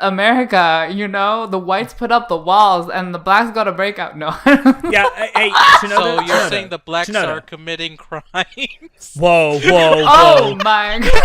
America, the whites put up the walls and the blacks got to break out. No. Yeah, hey, So you're Shinoda, saying the blacks Shinoda. are committing crimes? Whoa. Oh my god.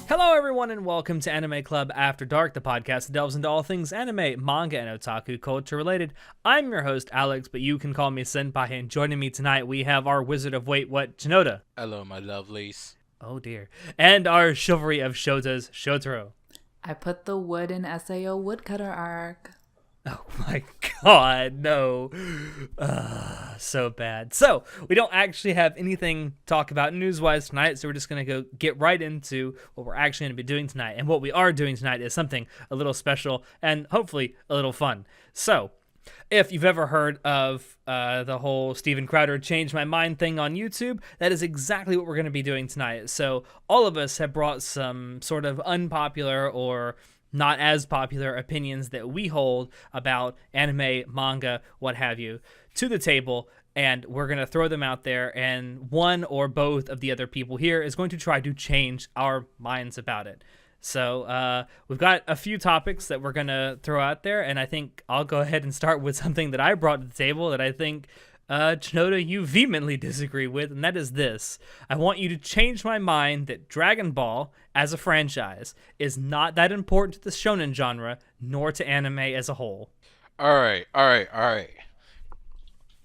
Hello, everyone, and welcome to Anime Club After Dark, the podcast that delves into all things anime, manga, and otaku culture related. I'm your host, Alex, but you can call me Senpai, and joining me tonight, we have our Wizard of Wait What, Shinoda. Hello, my lovelies. Oh, dear. And our Chivalry of Shotas, Shotaro. I put the wood in SAO woodcutter arc. Oh my god, no. So bad. So, we don't actually have anything to talk about news-wise tonight, so we're just going to go get right into what we're actually going to be doing tonight. And what we are doing tonight is something a little special and hopefully a little fun. So, if you've ever heard of the whole Steven Crowder Change My Mind thing on YouTube, that is exactly what we're going to be doing tonight. So, all of us have brought some sort of unpopular or not as popular opinions that we hold about anime, manga, what have you, to the table, and we're going to throw them out there, and one or both of the other people here is going to try to change our minds about it. So we've got a few topics that we're going to throw out there, and I think I'll go ahead and start with something that I brought to the table that I think Shinoda, you vehemently disagree with, and that is this. I want you to change my mind that Dragon Ball, as a franchise, is not that important to the shonen genre, nor to anime as a whole. Alright.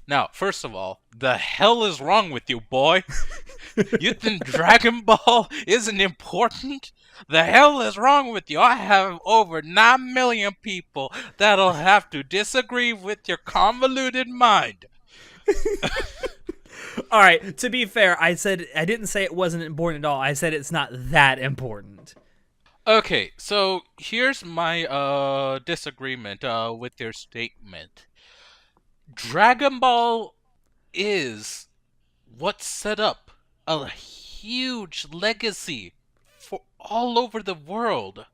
Now, first of all, the hell is wrong with you, boy? You think Dragon Ball isn't important? The hell is wrong with you? I have over 9 million people that'll have to disagree with your convoluted mind. All right, to be fair, I didn't say it wasn't important at all. I said it's not that important. Okay, so here's my disagreement with your statement. Dragon Ball is what set up a huge legacy for all over the world,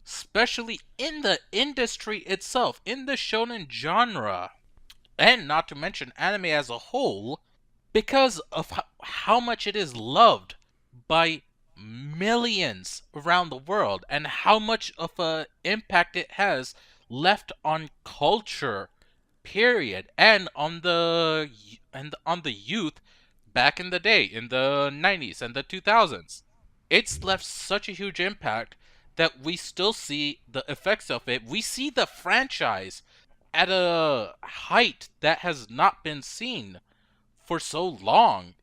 especially in the industry itself, in the shonen genre, and not to mention anime as a whole, because of how much it is loved by millions around the world and how much of an impact it has left on culture, period, and on the youth back in the day, in the 90s and the 2000s. It's left such a huge impact that we still see the effects of it. We see the franchise at a height that has not been seen for so long,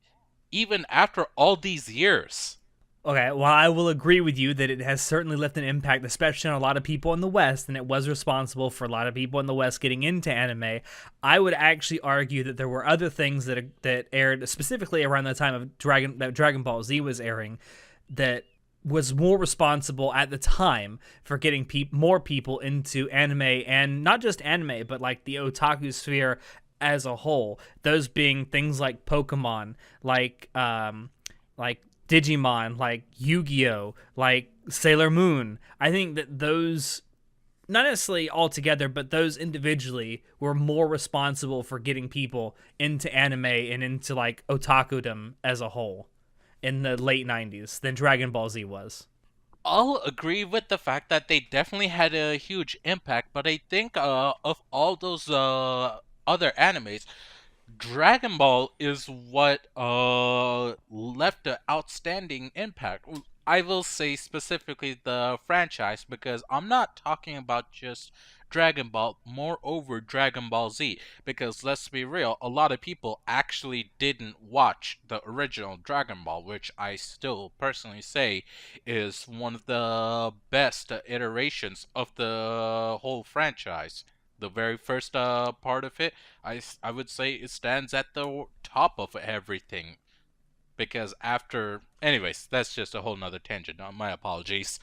even after all these years. Okay, well, I will agree with you that it has certainly left an impact, especially on a lot of people in the West, and it was responsible for a lot of people in the West getting into anime. I would actually argue that there were other things that aired specifically around the time of that Dragon Ball Z was airing that was more responsible at the time for getting more people into anime, and not just anime, but like the otaku sphere as a whole. Those being things like Pokemon, like Digimon, like Yu-Gi-Oh, like Sailor Moon. I think that those, not necessarily all together, but those individually were more responsible for getting people into anime and into like otakudom as a whole in the late 90s than Dragon Ball Z was. I'll agree with the fact that they definitely had a huge impact, but I think of all those other animes, Dragon Ball is what left an outstanding impact. I will say specifically the franchise, because I'm not talking about just Dragon Ball, moreover Dragon Ball Z, because let's be real, a lot of people actually didn't watch the original Dragon Ball, which I still personally say is one of the best iterations of the whole franchise. The very first part of it, I would say it stands at the top of everything. Because after... Anyways, that's just a whole nother tangent. My apologies.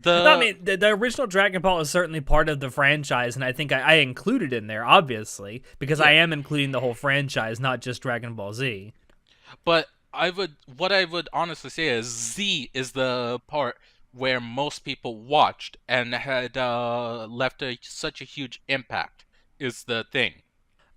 No, I The mean, the original Dragon Ball is certainly part of the franchise, and I think I included in there, obviously, because I yeah, am including the whole franchise, not just Dragon Ball Z. but what I would honestly say is Z is the part where most people watched and had left such a huge impact. Is the thing.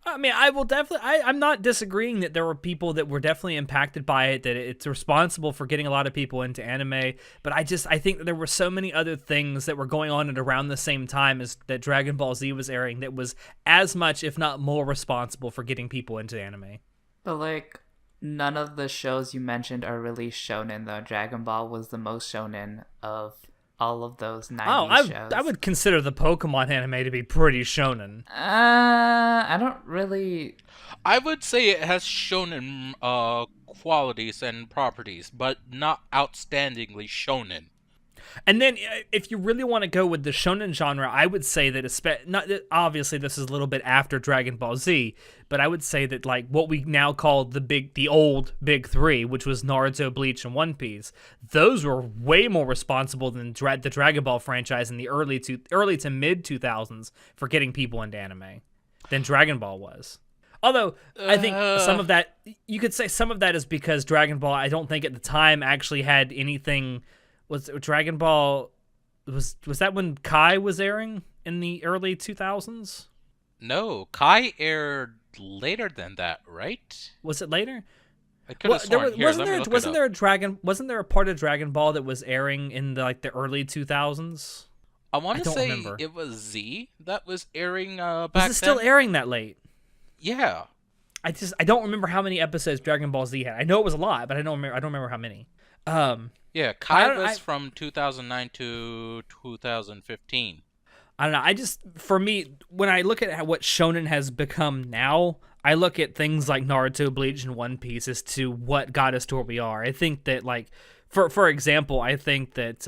I mean, I will definitely. I'm not disagreeing that there were people that were definitely impacted by it. That it's responsible for getting a lot of people into anime. But I think that there were so many other things that were going on at around the same time as that Dragon Ball Z was airing that was as much, if not more, responsible for getting people into anime. But like, none of the shows you mentioned are really shonen though. Dragon Ball was the most shonen of all of those Oh, 90s shows. I would consider the Pokemon anime to be pretty shonen. I don't really. I would say it has shonen qualities and properties, but not outstandingly shonen. And then, if you really want to go with the shonen genre, I would say that not obviously this is a little bit after Dragon Ball Z, but I would say that like what we now call the old big three, which was Naruto, Bleach, and One Piece, those were way more responsible than the Dragon Ball franchise in the early to mid 2000s for getting people into anime than Dragon Ball was. Although I think some of that, you could say some of that is because Dragon Ball, I don't think at the time actually had anything. Was Dragon Ball was that when Kai was airing in the early 2000s? No, Kai aired later than that, right? Was it later? I could have sworn. Here, let me look it wasn't up. wasn't there a part of Dragon Ball that was airing in the early 2000s? I want to don't say remember. it was Z that was airing back Was it still then. airing that late? Yeah. I don't remember how many episodes Dragon Ball Z had. I know it was a lot, but I don't remember how many. Yeah, Kai was from 2009 to 2015. I don't know. For me, when I look at what shonen has become now, I look at things like Naruto, Bleach, and One Piece as to what got us to where we are. I think that, like, for example, I think that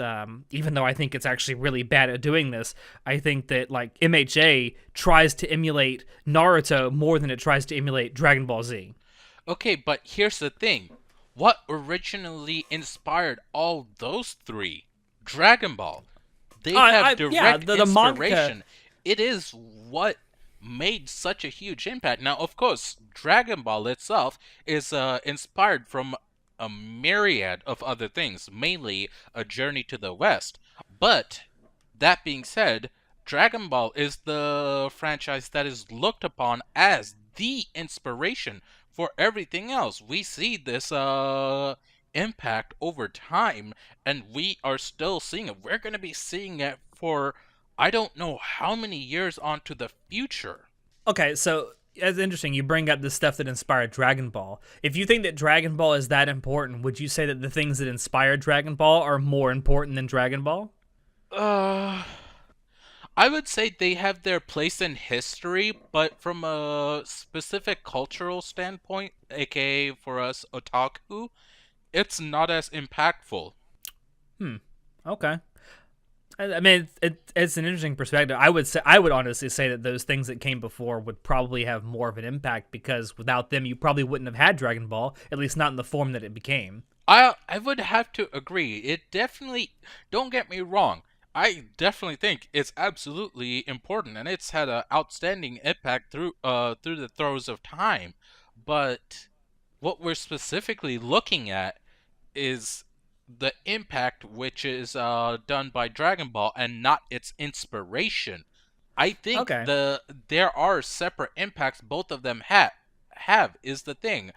even though I think it's actually really bad at doing this, I think that like MHA tries to emulate Naruto more than it tries to emulate Dragon Ball Z. Okay, but here's the thing. What originally inspired all those three? Dragon Ball. They have direct the manga. inspiration. It is what made such a huge impact. Now, of course, Dragon Ball itself is inspired from a myriad of other things, mainly A Journey to the West. But, that being said, Dragon Ball is the franchise that is looked upon as the inspiration for everything else. We see this impact over time, and we are still seeing it. We're going to be seeing it for I don't know how many years onto the future. Okay, so it's interesting. You bring up the stuff that inspired Dragon Ball. If you think that Dragon Ball is that important, would you say that the things that inspired Dragon Ball are more important than Dragon Ball? I would say they have their place in history, but from a specific cultural standpoint, aka for us otaku, it's not as impactful. Okay. I mean, it's an interesting perspective. I would honestly say that those things that came before would probably have more of an impact because without them, you probably wouldn't have had Dragon Ball, at least not in the form that it became. I would have to agree. It definitely, don't get me wrong, I definitely think it's absolutely important, and it's had an outstanding impact through the throes of time. But what we're specifically looking at is the impact which is done by Dragon Ball and not its inspiration. I think Okay. there are separate impacts both of them have is the thing.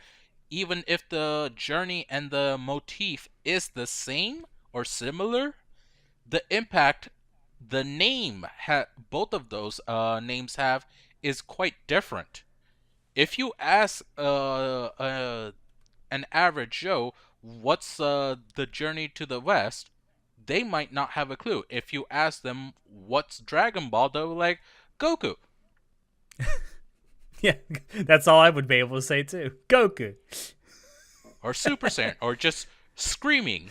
Even if the journey and the motif is the same or similar, the impact the name both of those names have is quite different. If you ask an average Joe what's the journey to the West, they might not have a clue. If you ask them what's Dragon Ball, they'll be like Goku Yeah, that's all I would be able to say too. Goku. or Super Saiyan or just screaming.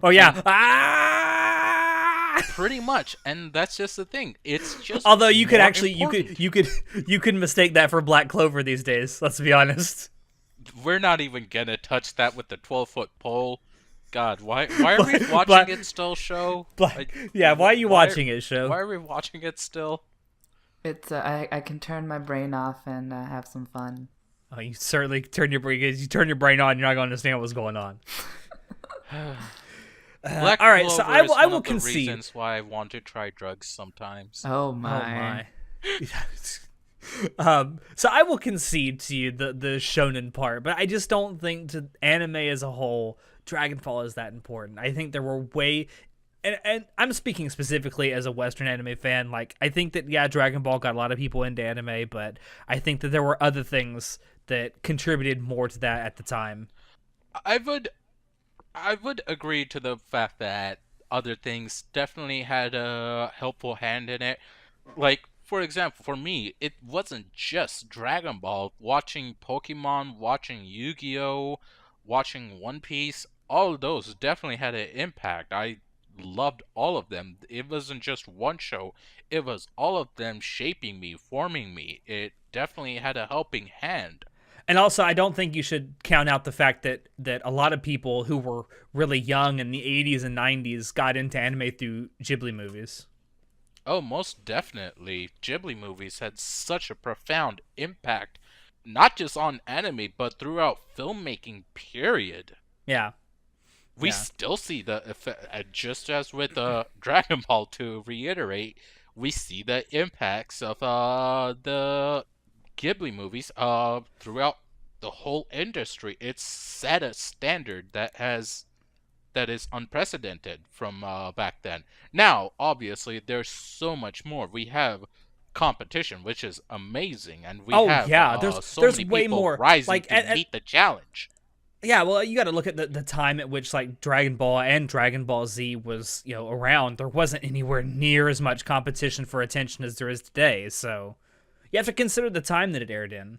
Oh yeah. Ah! Pretty much, and that's just the thing. It's just Although you could more actually important. you could mistake that for Black Clover these days. Let's be honest. We're not even gonna touch that with the 12-foot pole. God, why are we but, watching it still, show? but yeah, why are you watching it, Why show? are we watching it still? It's I can turn my brain off and have some fun. Oh, you certainly turn your brain. You turn your brain on, you're not going to understand what's going on. Black All right, so Clover is I one will of the concede. reasons why I want to try drugs sometimes. Oh Oh my. my. So I will concede to you the shonen part, but I just don't think to anime as a whole, Dragon Ball is that important. I think there were way, and I'm speaking specifically as a Western anime fan. Like I think that yeah, Dragon Ball got a lot of people into anime, but I think that there were other things that contributed more to that at the time. I would I would agree to the fact that other things definitely had a helpful hand in it. Like, for example, for me, it wasn't just Dragon Ball. Watching Pokemon, watching Yu-Gi-Oh, watching One Piece, all of those definitely had an impact. I loved all of them. It wasn't just one show, it was all of them shaping me, forming me. It definitely had a helping hand. And also, I don't think you should count out the fact that a lot of people who were really young in the 80s and 90s got into anime through Ghibli movies. Oh, most definitely. Ghibli movies had such a profound impact, not just on anime, but throughout filmmaking, period. Yeah. We Yeah. still see the effect, just as with Dragon Ball, to reiterate, we see the impacts of the Ghibli movies throughout the whole industry. It's set a standard that is unprecedented from back then. Now, obviously, there's so much more. We have competition, which is amazing, and we Oh have yeah, so there's many way people more rising like to meet the challenge. yeah, well you got to look at the time at which like Dragon Ball and Dragon Ball Z was, around. There wasn't anywhere near as much competition for attention as there is today. So, you have to consider the time that it aired in.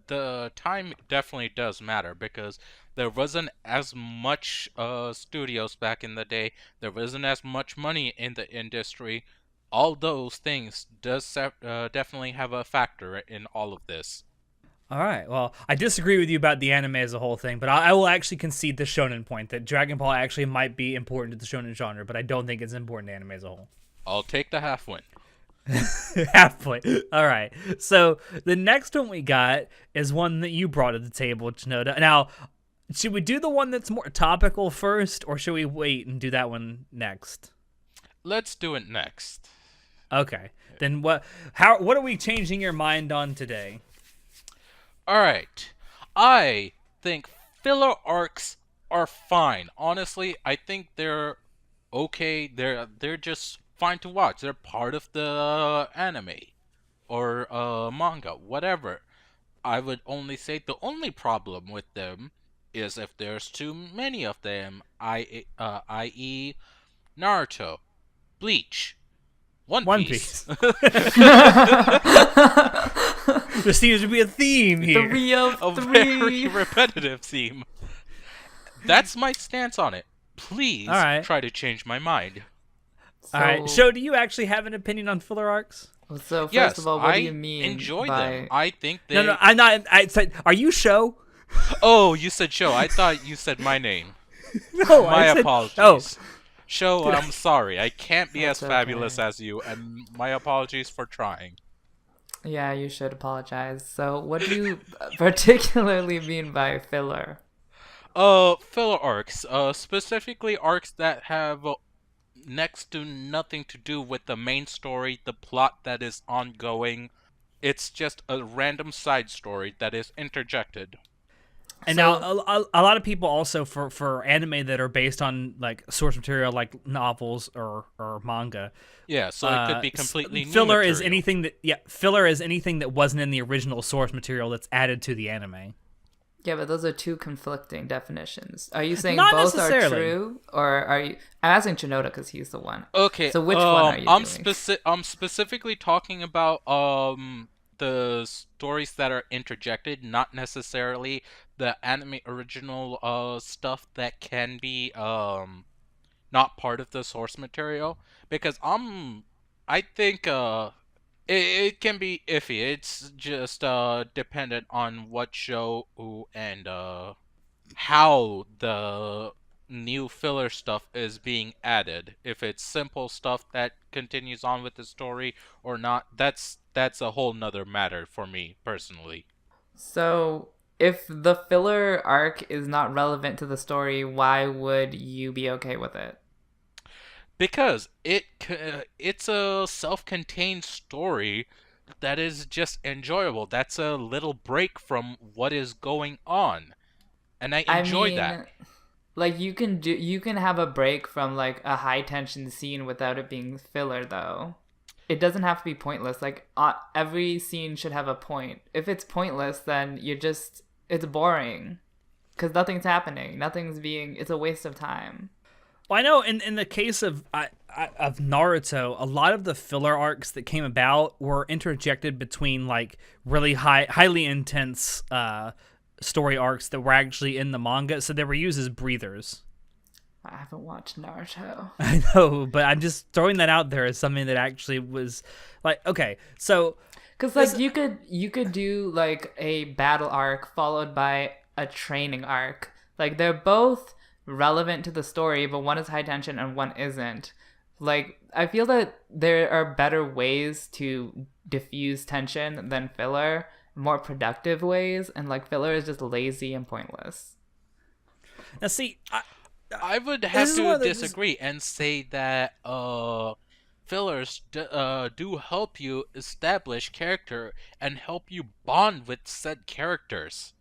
The time definitely does matter because there wasn't as much studios back in the day. There wasn't as much money in the industry. All those things definitely have a factor in all of this. All right. Well, I disagree with you about the anime as a whole thing, but I will actually concede the shonen point that Dragon Ball actually might be important to the shonen genre, but I don't think it's important to anime as a whole. I'll take the half win. Half point. All right. So the next one we got is one that you brought to the table, Chinoda. Now, should we do the one that's more topical first, or should we wait and do that one next? Let's do it next. Okay. Then what are we changing your mind on today? Alright. I think filler arcs are fine. Honestly, I think they're okay. They're just fine to watch. They're part of the anime or manga, whatever. I would only say the only problem with them is if there's too many of them, i.e. Naruto, Bleach, One One Piece. Piece. There seems to be a theme here. 3 of A 3. very repetitive theme. That's my stance on it. Please All right. try to change my mind. All right. Sho, do you actually have an opinion on filler arcs? So first Yes, of all, what I do you mean enjoy by... them. I think they. No, I'm not. I said, are you Sho? Oh, you said show. I thought you said my name. No, My I said, apologies. Oh, Show, I'm sorry. I can't be as That's fabulous okay. as you, and my apologies for trying. Yeah, you should apologize. So what do you particularly mean by filler? Filler arcs. Specifically arcs that have next to nothing to do with the main story, the plot that is ongoing. It's just a random side story that is interjected. and So- now a lot of people also for anime that are based on like source material like novels or manga. Yeah, so it could be completely new filler is material. anything that filler is anything that wasn't in the original source material that's added to the anime. Yeah, but those are two conflicting definitions. Are you saying Not both are necessarily. true, or are you? I'm asking Chinoda because he's the one. Okay. So which one are you I'm doing? I'm specifically talking about the stories that are interjected, not necessarily the anime original stuff that can be not part of the source material, because I think it can be iffy. It's just dependent on what show and how the new filler stuff is being added. If it's simple stuff that continues on with the story or not, that's a whole nother matter for me personally. So, if the filler arc is not relevant to the story, why would you be okay with it? Because it's a self-contained story that is just enjoyable. That's a little break from what is going on, and I I enjoy that. mean, like you can have a break from like a high tension scene without it being filler though. It doesn't have to be pointless. Like every scene should have a point. If it's pointless, then it's boring because nothing's happening. It's a waste of time. Well, I know in the case of Naruto, a lot of the filler arcs that came about were interjected between like really highly intense story arcs that were actually in the manga, so they were used as breathers. I haven't watched Naruto. I know, but I'm just throwing that out there as something that actually was like, okay, so Because like you could do like a battle arc followed by a training arc. Like they're both relevant to the story, but one is high tension and one isn't. Like I feel that there are better ways to diffuse tension than filler, more productive ways, and like filler is just lazy and pointless. now see, I would have is to one of the- disagree and say that fillers do help you establish character and help you bond with said characters.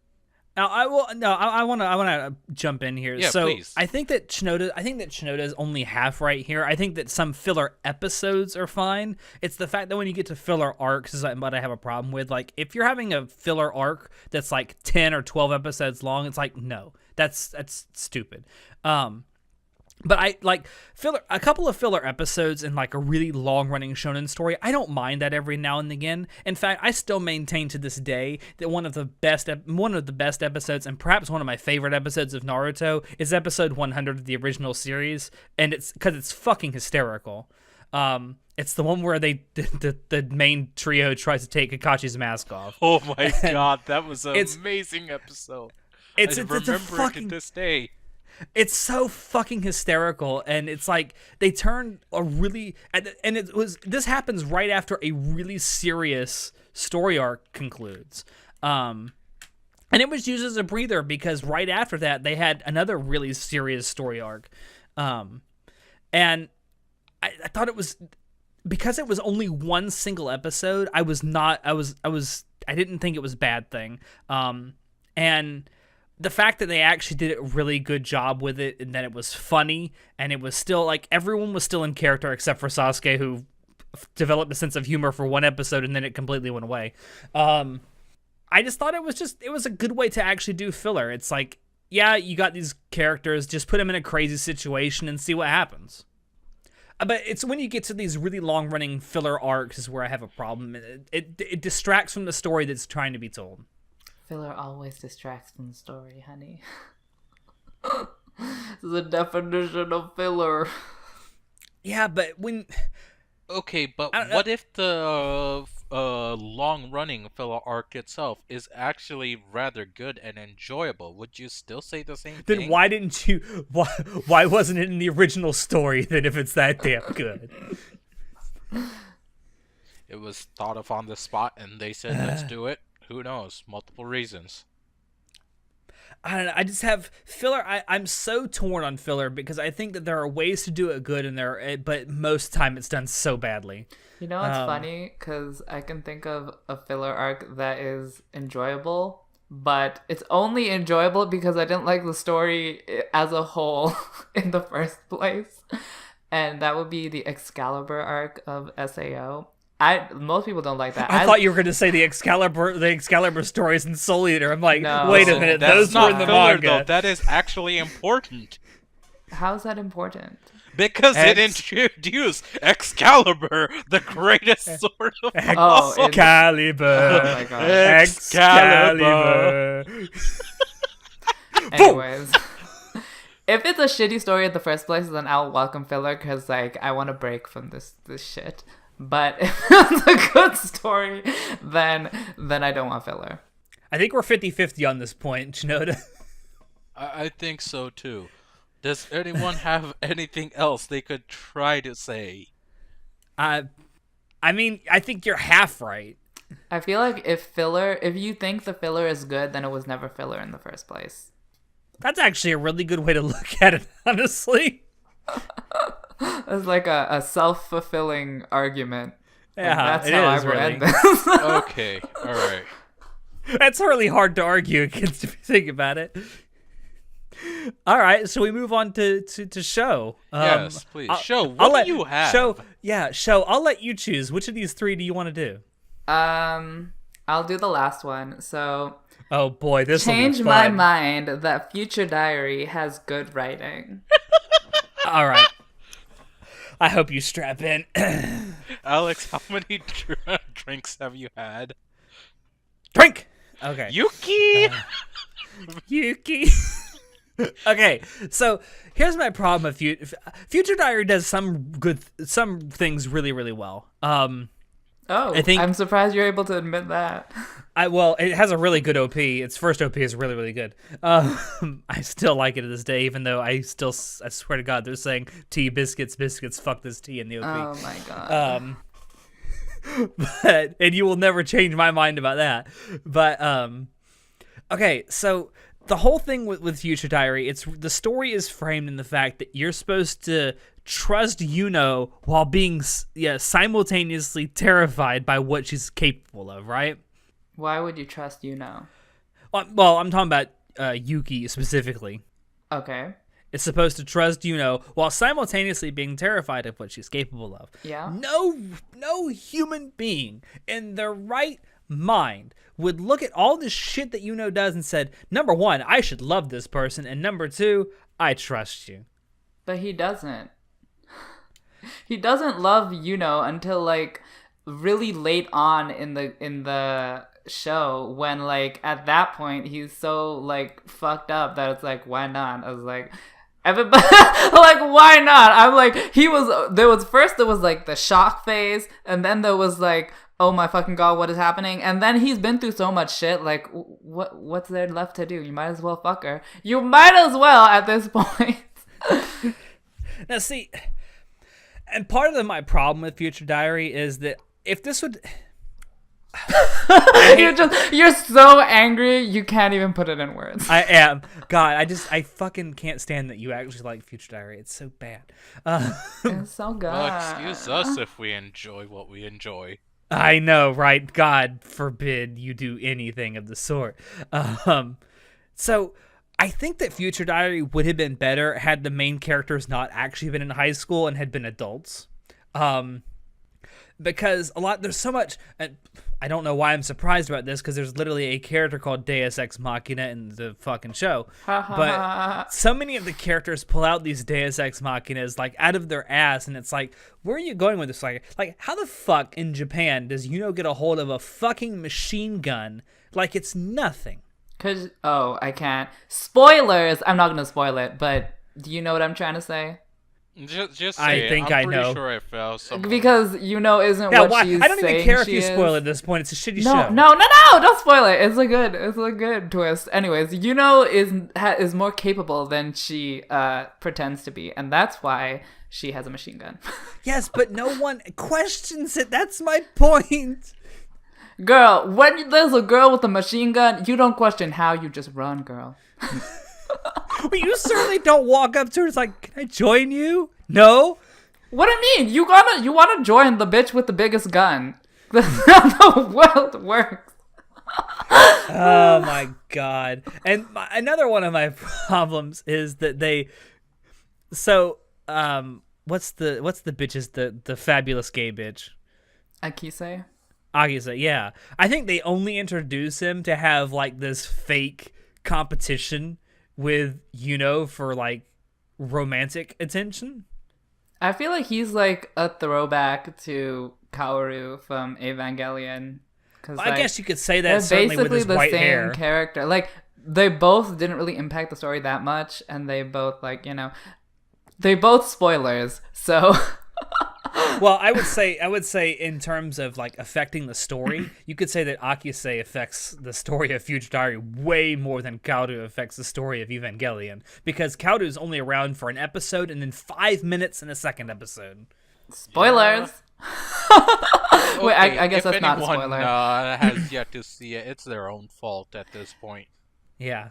Now I want to jump in here. Yeah, So please. I think that Shinoda is only half right here. I think that some filler episodes are fine. It's the fact that when you get to filler arcs is what I have a problem with. Like if you're having a filler arc that's like 10 or 12 episodes long, it's like no, that's stupid. But I like a couple of filler episodes in like a really long running shonen story. I don't mind that every now and again. In fact, I still maintain to this day that one of the best episodes and perhaps one of my favorite episodes of Naruto is episode 100 of the original series, and it's because it's fucking hysterical. It's the one where the main trio tries to take Kakachi's mask off. Oh my god, that was an amazing episode. I remember it's a it fucking to this day. It's so fucking hysterical, and it's like they turn a really and this happens right after a really serious story arc concludes, and it was used as a breather because right after that they had another really serious story arc, and I thought it was because it was only one single episode. I didn't think it was a bad thing, and the fact that they actually did a really good job with it and that it was funny and it was still like everyone was still in character except for Sasuke, who developed a sense of humor for one episode and then it completely went away. I just thought it was a good way to actually do filler. It's like, yeah, you got these characters, just put them in a crazy situation and see what happens. But it's when you get to these really long running filler arcs is where I have a problem. It distracts from the story that's trying to be told. Filler always distracts from the story, honey. The definition of filler. Yeah, but when... Okay, but what if the long-running filler arc itself is actually rather good and enjoyable? Would you still say the same thing? Then why didn't you... Why wasn't it in the original story then if it's that damn good? It was thought of on the spot and they said, let's do it. Who knows? Multiple reasons. I don't know. I just have filler. I'm so torn on filler because I think that there are ways to do it good but most of the time it's done so badly. You know, it's funny because I can think of a filler arc that is enjoyable, but it's only enjoyable because I didn't like the story as a whole in the first place. And that would be the Excalibur arc of SAO. Most people don't like that. I thought you were going to say the Excalibur stories in Soul Eater. I'm like, No. wait a minute, That's those not were in the filler, manga. though. That is actually important. How's that important? Because it introduced Excalibur, the greatest sword of all. Excalibur. Oh my god. Excalibur. Anyways. If it's a shitty story in the first place, then I'll welcome filler because like I want to break from this shit. But if it's a good story, then I don't want filler. I think we're 50-50 on this point, Shinoda. I think so too. Does anyone have anything else they could try to say? I mean, I think you're half right. I feel like if you think the filler is good, then it was never filler in the first place. That's actually a really good way to look at it, honestly. It's like a self-fulfilling argument. Yeah, that's it how I is would really. end this. Okay, all right. That's really hard to argue against if you think about it. All right, so we move on to show. Yes, please. Show, I'll what let do you have? Show. I'll let you choose. Which of these three do you want to do? I'll do the last one. So Oh boy, this will be change fun. my mind that Future Diary has good writing. All right. I hope you strap in. Alex, how many drinks have you had? Drink. Okay. Yuki! Yuki. Okay, so here's my problem with Future Diary does some things really, really well. Oh, I'm surprised you're able to admit that. Well, it has a really good OP. Its first OP is really, really good. I still like it to this day, even though I swear to God, they're saying tea, biscuits, fuck this tea in the OP. Oh my God. And you will never change my mind about that. But, okay, so the whole thing with Future Diary, the story is framed in the fact that you're supposed to trust Yuno while being simultaneously terrified by what she's capable of, right? Why would you trust Yuno? Well, I'm talking about Yuki specifically. Okay. It's supposed to trust Yuno while simultaneously being terrified of what she's capable of. Yeah. No human being in their right mind would look at all this shit that Yuno does and said, number one, I should love this person, and number two, I trust you. But he doesn't. He doesn't love Yuno until like really late on in the show, when like at that point he's so like fucked up that it's like, why not? I was like, everybody like, why not? I'm like, there was like the shock phase, and then there was like, oh my fucking God, what is happening? And then he's been through so much shit, like what's there left to do? You might as well fuck her. You might as well at this point. Now see, and part of my problem with Future Diary is that if this would you're so angry you can't even put it in words. I am. God, I fucking can't stand that you actually like Future Diary. It's so bad. It's so good. Well, excuse us if we enjoy what we enjoy. I know, right? God forbid you do anything of the sort. So I think that Future Diary would have been better had the main characters not actually been in high school and had been adults. Because there's so much, and I don't know why I'm surprised about this, because there's literally a character called Deus Ex Machina in the fucking show. But so many of the characters pull out these Deus Ex Machinas like out of their ass, and it's like, where are you going with this? Like how the fuck in Japan does Yuno get a hold of a fucking machine gun like it's nothing? I can't. Spoilers! I'm not gonna spoil it, but do you know what I'm trying to say? Just say I it. think I'm I know. pretty sure I fell somewhere. Because Yuno isn't Yeah, what why? she's I don't even saying care if she you spoil is. it at this point. It's a shitty No, show. no, don't spoil it. It's a good twist. Anyways, Yuno is more capable than she pretends to be, and that's why she has a machine gun. Yes, but no one questions it. That's my point. Girl, when there's a girl with a machine gun, you don't question how, you just run, girl. But you certainly don't walk up to her. It's like, can I join you? No. What do you mean? You wanna join the bitch with the biggest gun? That's how the world works. Oh my God. And another one of my problems is that what's the bitches, the fabulous gay bitch? Akise? Agisa, yeah. I think they only introduce him to have like this fake competition with Yuno for like romantic attention. I feel like he's like a throwback to Kaoru from Evangelion. Well, I guess you could say that certainly with his white hair. Basically the same character. Like, they both didn't really impact the story that much, and they both, like, they both spoilers, so... Well, I would say in terms of like affecting the story, you could say that Akise affects the story of Future Diary way more than Kaoru affects the story of Evangelion, because Kaoru is only around for an episode and then 5 minutes in a second episode. Spoilers. Wait, Okay, I guess if that's not a anyone spoiler. has yet to see it, it's their own fault at this point. Yeah.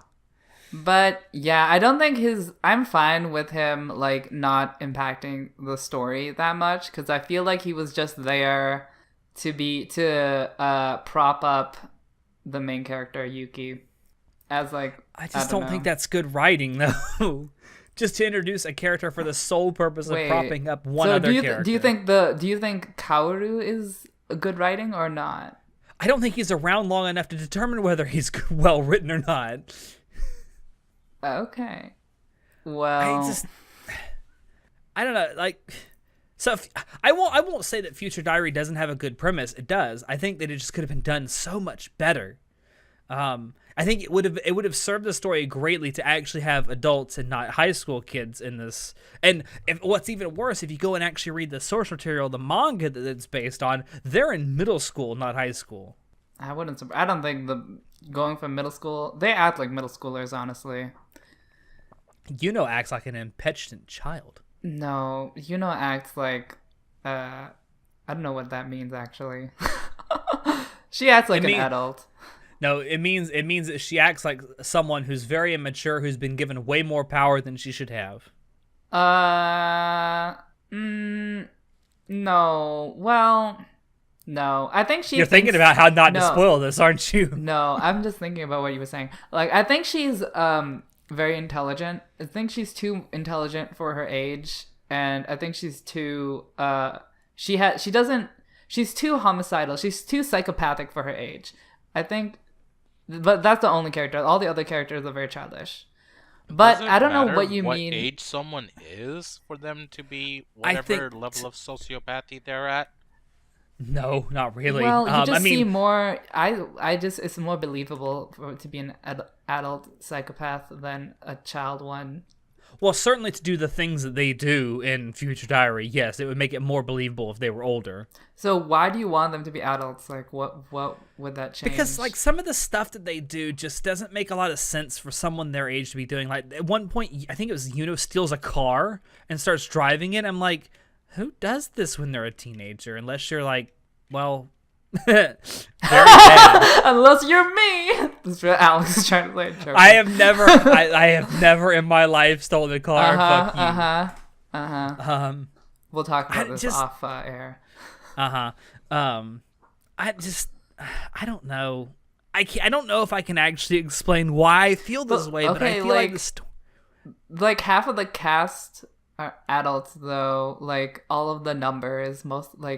But yeah, I don't think I'm fine with him like not impacting the story that much, because I feel like he was just there to prop up the main character Yuki as like I just don't think that's good writing though. Just to introduce a character for the sole purpose of propping up one other character. Do you think Kaoru is a good writing or not? I don't think he's around long enough to determine whether he's well written or not. Okay. Well, I don't know. Like, so I won't say that Future Diary doesn't have a good premise. It does. I think that it just could have been done so much better. I think it would have served the story greatly to actually have adults and not high school kids in this. And what's even worse, if you go and actually read the source material, the manga that it's based on, they're in middle school, not high school. I don't think going from middle school, they act like middle schoolers, honestly. Acts like an impetuous child. No, acts like I don't know what that means actually. She acts like an adult. No, it means that she acts like someone who's very immature, who's been given way more power than she should have. No. Well, no. I think You're thinking about how not to spoil this, aren't you? No, I'm just thinking about what you were saying. Like, I think she's very intelligent. I think she's too intelligent for her age, and I think she's too she's too homicidal. She's too psychopathic for her age. I think, but that's the only character. All the other characters are very childish. But I don't know what you mean. What age someone is for them to be whatever level of sociopathy they're at? No, not really. Well, you just see more. It's more believable to be an adult psychopath than a child one. Well, certainly to do the things that they do in Future Diary, yes, it would make it more believable if they were older. So why do you want them to be adults? Like, what would that change? Because, like, some of the stuff that they do just doesn't make a lot of sense for someone their age to be doing. Like, at one point, I think it was Yuno steals a car and starts driving it. I'm like, who does this when they're a teenager? Unless you're like, well, very bad. Unless you're me. That's what Alex is trying to play a joke. I have never in my life stolen a car. Fuck you. We'll talk about this off air. I don't know. I don't know if I can actually explain why I feel this way, but I feel like half of the cast are adults though. Like all of the numbers,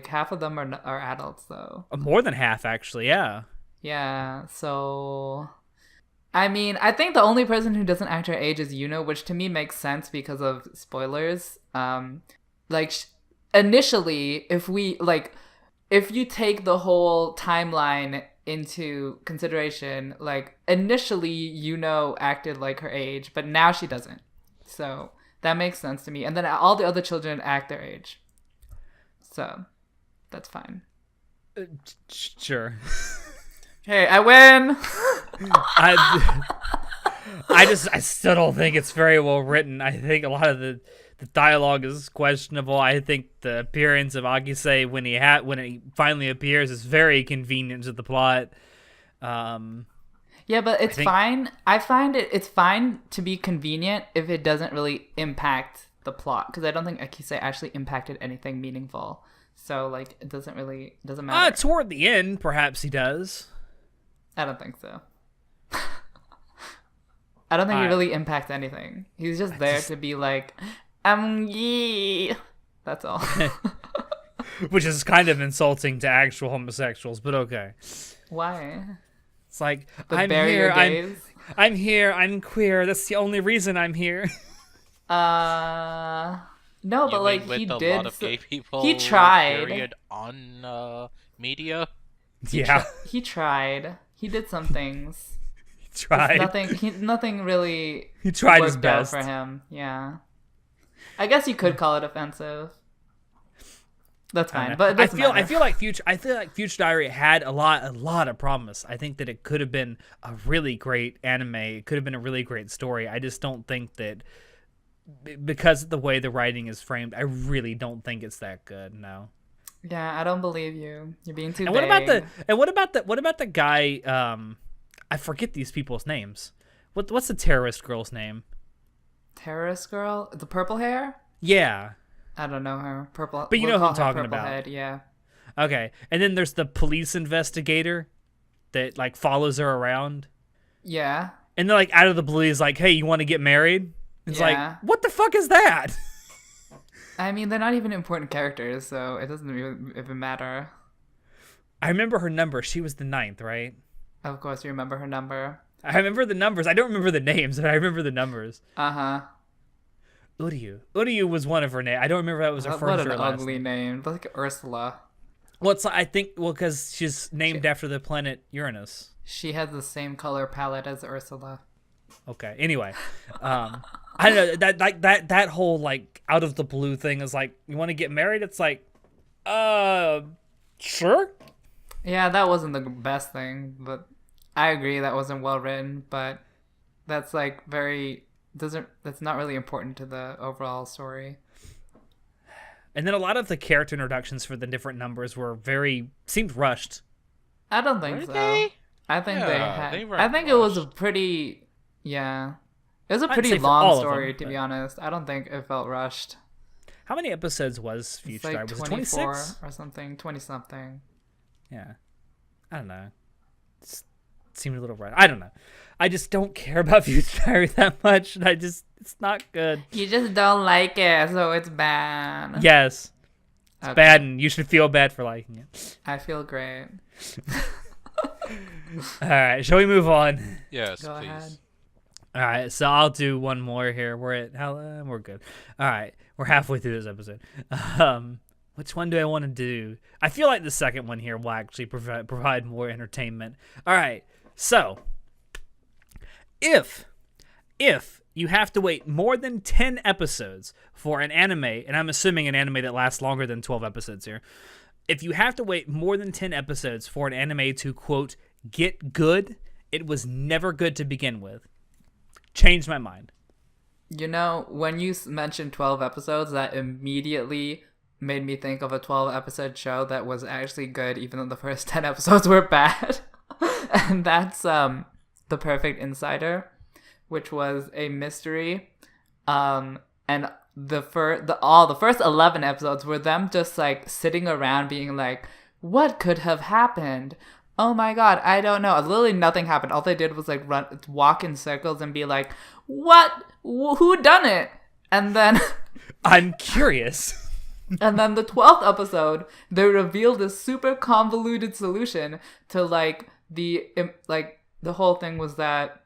half of them are adults though. More than half, actually. Yeah. Yeah. So, I mean, I think the only person who doesn't act her age is Yuno, which to me makes sense because of spoilers. Initially, if you take the whole timeline into consideration, like initially Yuno acted like her age, but now she doesn't. So that makes sense to me. And then all the other children act their age. So that's fine. Sure. Hey, I win. I still don't think it's very well written. I think a lot of the dialogue is questionable. I think the appearance of Akise when he finally appears is very convenient to the plot. Yeah, but it's fine. I find it's fine to be convenient if it doesn't really impact the plot, because I don't think Akise actually impacted anything meaningful. So like it doesn't matter. Toward the end, perhaps he does. I don't think so. I don't think he really impacts anything. He's just there to be like, yeah. That's all. Which is kind of insulting to actual homosexuals, but okay. Why? It's like, I'm here, I'm queer. That's the only reason I'm here. No, but like with he a did. lot of gay people, he tried. Period on media. He tried. He did some things. He tried. Nothing really. He tried worked his best out for him. Yeah. I guess you could call it offensive. That's I don't fine, know. but it doesn't matter. I feel like Future Diary had a lot of promise. I think that it could have been a really great anime. It could have been a really great story. I just don't think that because of the way the writing is framed, I really don't think it's that good. No. Yeah, I don't believe you. You're being too And vague. what about the guy? I forget these people's names. What's the terrorist girl's name? Terrorist girl? The purple hair? Yeah. I don't know her. Purple. But you we'll know who I'm call her talking Purple about. Head, yeah. Okay. And then there's the police investigator that like follows her around. Yeah. And then like out of the blue he's like, "Hey, you want to get married?" It's Yeah. like, "What the fuck is that?" I mean, they're not even important characters, so it doesn't even matter. I remember her number. She was the 9th, right? Of course, you remember her number. I remember the numbers. I don't remember the names, but I remember the numbers. Uh-huh. Uryu was one of her names. I don't remember if that was her What first an or last ugly name. name. Like Ursula. Well, I think because she's named after the planet Uranus. She has the same color palette as Ursula. Okay. Anyway, I don't know that whole like out of the blue thing is like, you want to get married? It's like, sure. Yeah, that wasn't the best thing, but I agree that wasn't well written, but that's like that's not really important to the overall story. And then a lot of the character introductions for the different numbers seemed rushed. I don't think Were so. they? I think they Yeah, had. they were I think it was a rushed. pretty. Yeah, it was a I'd pretty say for all long of story, them, to but- be honest. I don't think it felt rushed. How many episodes was It's Future like Diary? Was it 24 26? or something, 20 something. Yeah. I don't know. It seemed a little rushed. I don't know. I just don't care about Future Diary that much. And it's not good. You just don't like it, so it's bad. Yes. It's Okay. bad, and you should feel bad for liking it. I feel great. All right. Shall we move on? Yes, Go please. ahead. All right, so I'll do one more here. We're good. All right, we're halfway through this episode. Which one do I want to do? I feel like the second one here will actually provide more entertainment. All right, so if you have to wait more than 10 episodes for an anime, and I'm assuming an anime that lasts longer than 12 episodes here, if you have to wait more than 10 episodes for an anime to, quote, get good, it was never good to begin with. Changed my mind. You know, when you mentioned 12 episodes, that immediately made me think of a 12-episode show that was actually good, even though the first 10 episodes were bad. And that's The Perfect Insider, which was a mystery. And the first 11 episodes were them just like sitting around being like, what could have happened? Oh my god, I don't know. Literally nothing happened. All they did was like walk in circles and be like, what? Who done it? And then I'm curious. and then the 12th episode, they revealed this super convoluted solution to the whole thing was that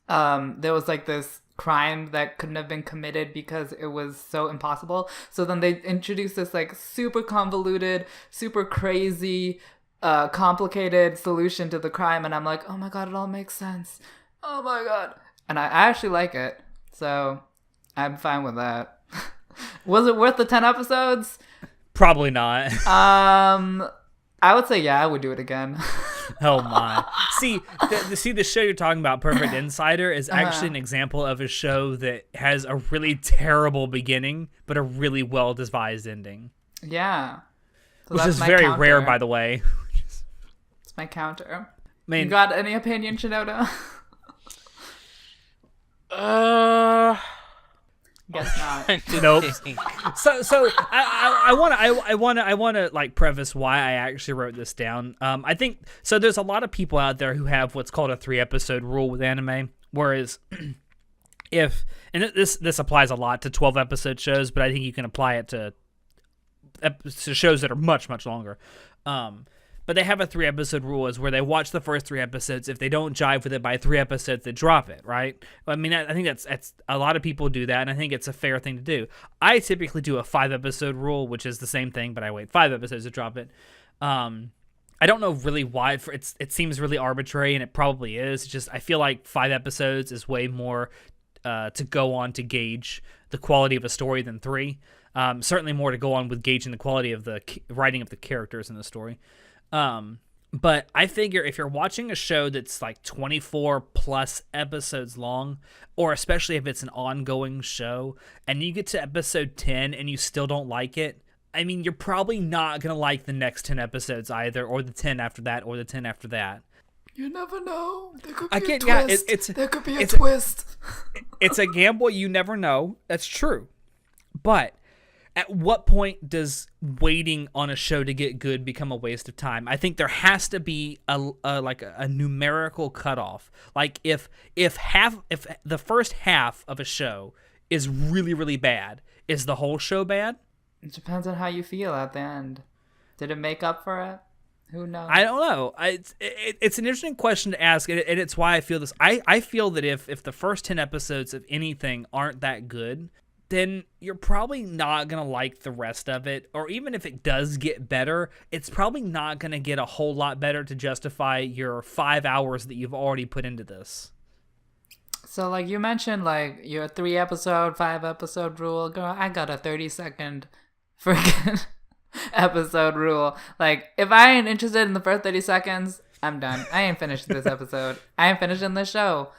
there was like this crime that couldn't have been committed because it was so impossible. So then they introduced this like super convoluted, super crazy, complicated solution to the crime, and I'm like, oh my god, it all makes sense. Oh my god. And I actually like it, so I'm fine with that. Was it worth the 10 episodes? Probably not. I would say yeah, I would do it again. Oh my. See, the show you're talking about, Perfect Insider, is actually an example of a show that has a really terrible beginning, but a really well devised ending. Yeah. So Which that's is my very counter. rare, by the way. It's my counter. I mean, You got any opinion, Shinoda? Guess not. Nope. So I want to like preface why I actually wrote this down. I think so. There's a lot of people out there who have what's called a 3-episode rule with anime, whereas this applies a lot to 12-episode shows, but I think you can apply it to shows that are much longer. But they have a 3-episode rule is where they watch the first 3 episodes. If they don't jive with it by 3 episodes, they drop it, right? I mean, I think that's a lot of people do that, and I think it's a fair thing to do. I typically do a 5-episode rule, which is the same thing, but I wait 5 episodes to drop it. I don't know really why. It seems really arbitrary, and it probably is. It's just I feel like 5 episodes is way more to go on to gauge the quality of a story than 3. Certainly more to go on with gauging the quality of the writing of the characters in the story. But I figure if you're watching a show that's like 24 plus episodes long, or especially if it's an ongoing show, and you get to episode 10 and you still don't like it, I mean, you're probably not going to like the next 10 episodes either, or the 10 after that, or the 10 after that. You never know. There could be a twist. Yeah, there could be a twist. It's a gamble you never know. That's true. But at what point does waiting on a show to get good become a waste of time? I think there has to be a numerical cutoff. Like if the first half of a show is really, really bad, is the whole show bad? It depends on how you feel at the end. Did it make up for it? Who knows? I don't know. It's an interesting question to ask, and it's why I feel this. I feel that if the first 10 episodes of anything aren't that good, then you're probably not going to like the rest of it. Or even if it does get better, it's probably not going to get a whole lot better to justify your 5 hours that you've already put into this. So, like, you mentioned, like, your 3-episode, 5-episode rule. Girl, I got a 30-second freaking episode rule. Like, if I ain't interested in the first 30 seconds, I'm done. I ain't finished this episode. I ain't finished in this show.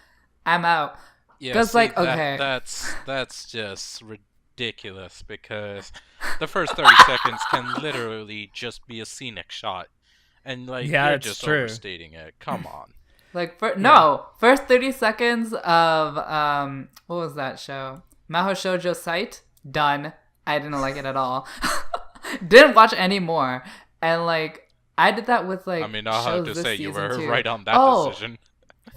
I'm out. Yeah, see, like, okay. That's just ridiculous, because the first 30 seconds can literally just be a scenic shot. And, like, you're just overstating it. Come on. Like, first 30 seconds of, what was that show? Maho Shoujo Site? Done. I didn't like it at all. Didn't watch any more. And, like, I did that with, like, I mean, I'll have to say you were too. right on that decision.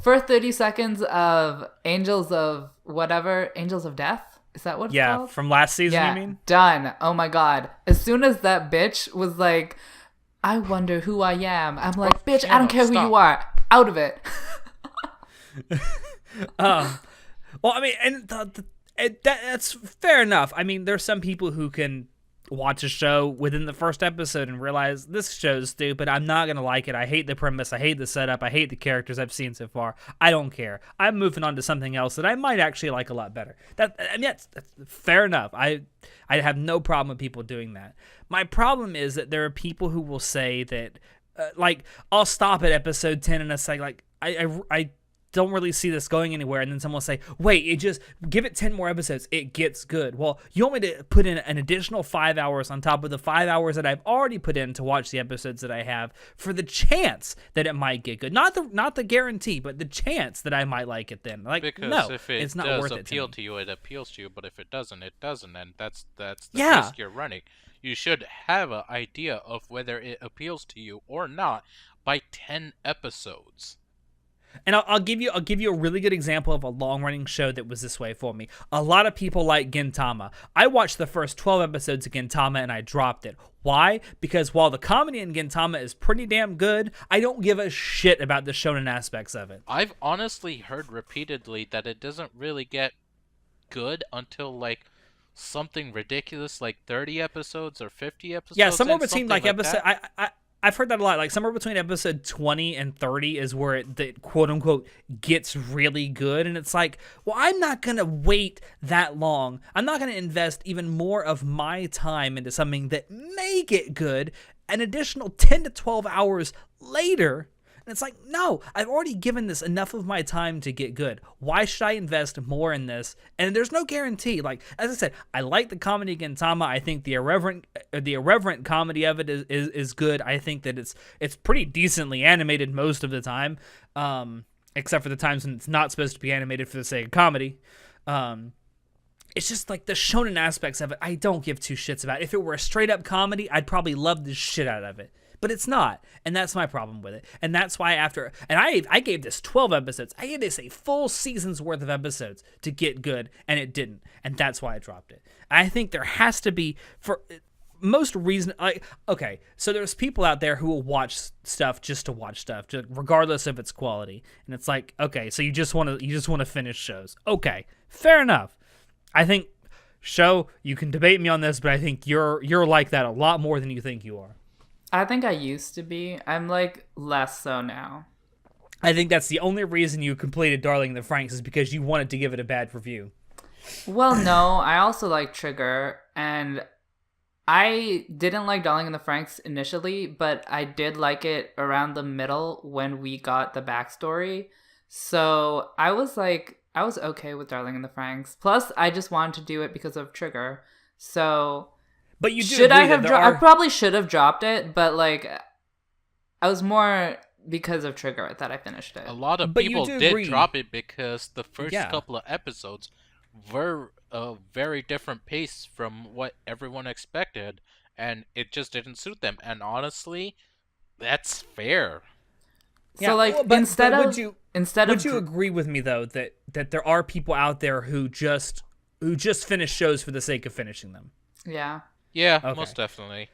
First 30 seconds of Angels of Death? Is that what it's called? Yeah, from last season, you mean? Done. Oh my god. As soon as that bitch was like, I wonder who I am, I'm like, bitch, I don't care who you are. Out of it. Well, I mean, and that's fair enough. I mean, there's some people who can watch a show within the first episode and realize this show's stupid. I'm not gonna like it. I hate the premise. I hate the setup. I hate the characters I've seen so far. I don't care. I'm moving on to something else that I might actually like a lot better. That's fair enough. I have no problem with people doing that. My problem is that there are people who will say that, like, I'll stop at episode 10 and it's like I don't really see this going anywhere, and then someone will say, wait, give it 10 more episodes, it gets good. Well, you want me to put in an additional 5 hours on top of the 5 hours that I've already put in to watch the episodes that I have for the chance that it might get good. Not the guarantee, but the chance that I might like it then. Like, because no, if it it's not does worth it appeal to you, it appeals to you, but if it doesn't, it doesn't, and that's the Yeah. risk you're running. You should have an idea of whether it appeals to you or not by 10 episodes. And I'll give you a really good example of a long-running show that was this way for me. A lot of people like Gintama. I watched the first 12 episodes of Gintama and I dropped it. Why? Because while the comedy in Gintama is pretty damn good, I don't give a shit about the shonen aspects of it. I've honestly heard repeatedly that it doesn't really get good until, like, something ridiculous like 30 episodes or 50 episodes. Yeah, somewhere between like episode... That. I've heard that a lot. Like, somewhere between episode 20 and 30 is where the quote-unquote gets really good. And it's like, well, I'm not going to wait that long. I'm not going to invest even more of my time into something that may get good an additional 10 to 12 hours later. And it's like, no, I've already given this enough of my time to get good. Why should I invest more in this? And there's no guarantee. Like, as I said, I like the comedy of Gintama. I think the irreverent comedy of it is good. I think that it's pretty decently animated most of the time, except for the times when it's not supposed to be animated for the sake of comedy. It's just like the shonen aspects of it, I don't give two shits about. If it were a straight up comedy, I'd probably love the shit out of it. But it's not, and that's my problem with it. And that's why I gave this 12 episodes. I gave this a full season's worth of episodes to get good, and it didn't. And that's why I dropped it. I think there has to be, for most reason, okay, so there's people out there who will watch stuff just to watch stuff, regardless of its quality. And it's like, okay, so you just want to finish shows. Okay, fair enough. I think, you can debate me on this, but I think you're like that a lot more than you think you are. I think I used to be. I'm, like, less so now. I think that's the only reason you completed Darling in the Franxx is because you wanted to give it a bad review. Well, no. I also like Trigger, and I didn't like Darling in the Franxx initially, but I did like it around the middle when we got the backstory. So I was okay with Darling in the Franxx. Plus, I just wanted to do it because of Trigger. So, But you do should I agree have? that there are... I probably should have dropped it, but like, I was more because of Trigger that I finished it. A lot of But you people do did agree. drop it because the first Yeah. couple of episodes were a very different pace from what everyone expected, and it just didn't suit them. And honestly, that's fair. So like, well, but would you agree with me though that there are people out there who just finish shows for the sake of finishing them? Yeah. Yeah, Okay. most definitely.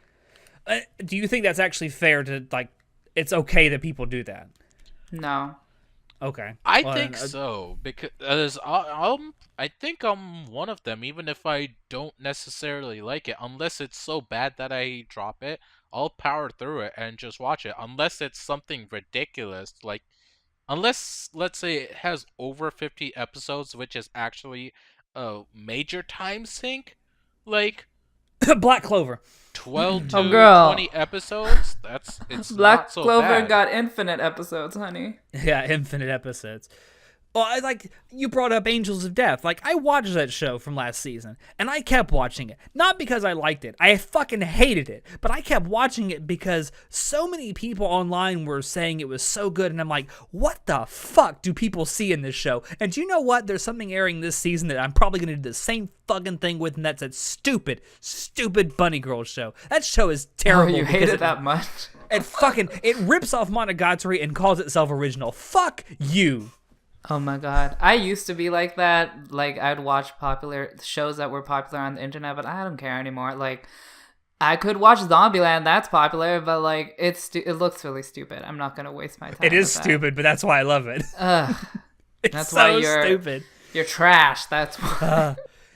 Do you think that's actually fair to like? It's okay that people do that. No. Okay. I Well, think then, so because I think I'm one of them. Even if I don't necessarily like it, unless it's so bad that I drop it, I'll power through it and just watch it. Unless it's something ridiculous, like unless let's say it has over 50 episodes, which is actually a major time sink, like Black Clover. 12 to Oh, girl. 20 episodes. It's Black not so Clover bad. got infinite episodes, honey. Yeah, infinite episodes. Well, I like you brought up Angels of Death. Like I watched that show from last season, and I kept watching it. Not because I liked it. I fucking hated it. But I kept watching it because so many people online were saying it was so good, and I'm like, what the fuck do people see in this show? And do you know what? There's something airing this season that I'm probably gonna do the same fucking thing with, and that's that stupid Bunny Girl show. That show is terrible. Oh, you hate because it that much? it rips off Monogatari and calls itself original. Fuck you. Oh my god. I used to be like that. Like, I'd watch popular shows that were popular on the internet, but I don't care anymore. Like, I could watch Zombieland, that's popular, but like, it looks really stupid. I'm not gonna waste my time. It is with that. stupid, but that's why I love it. Ugh. It's That's so why you're stupid. You're trash. That's why.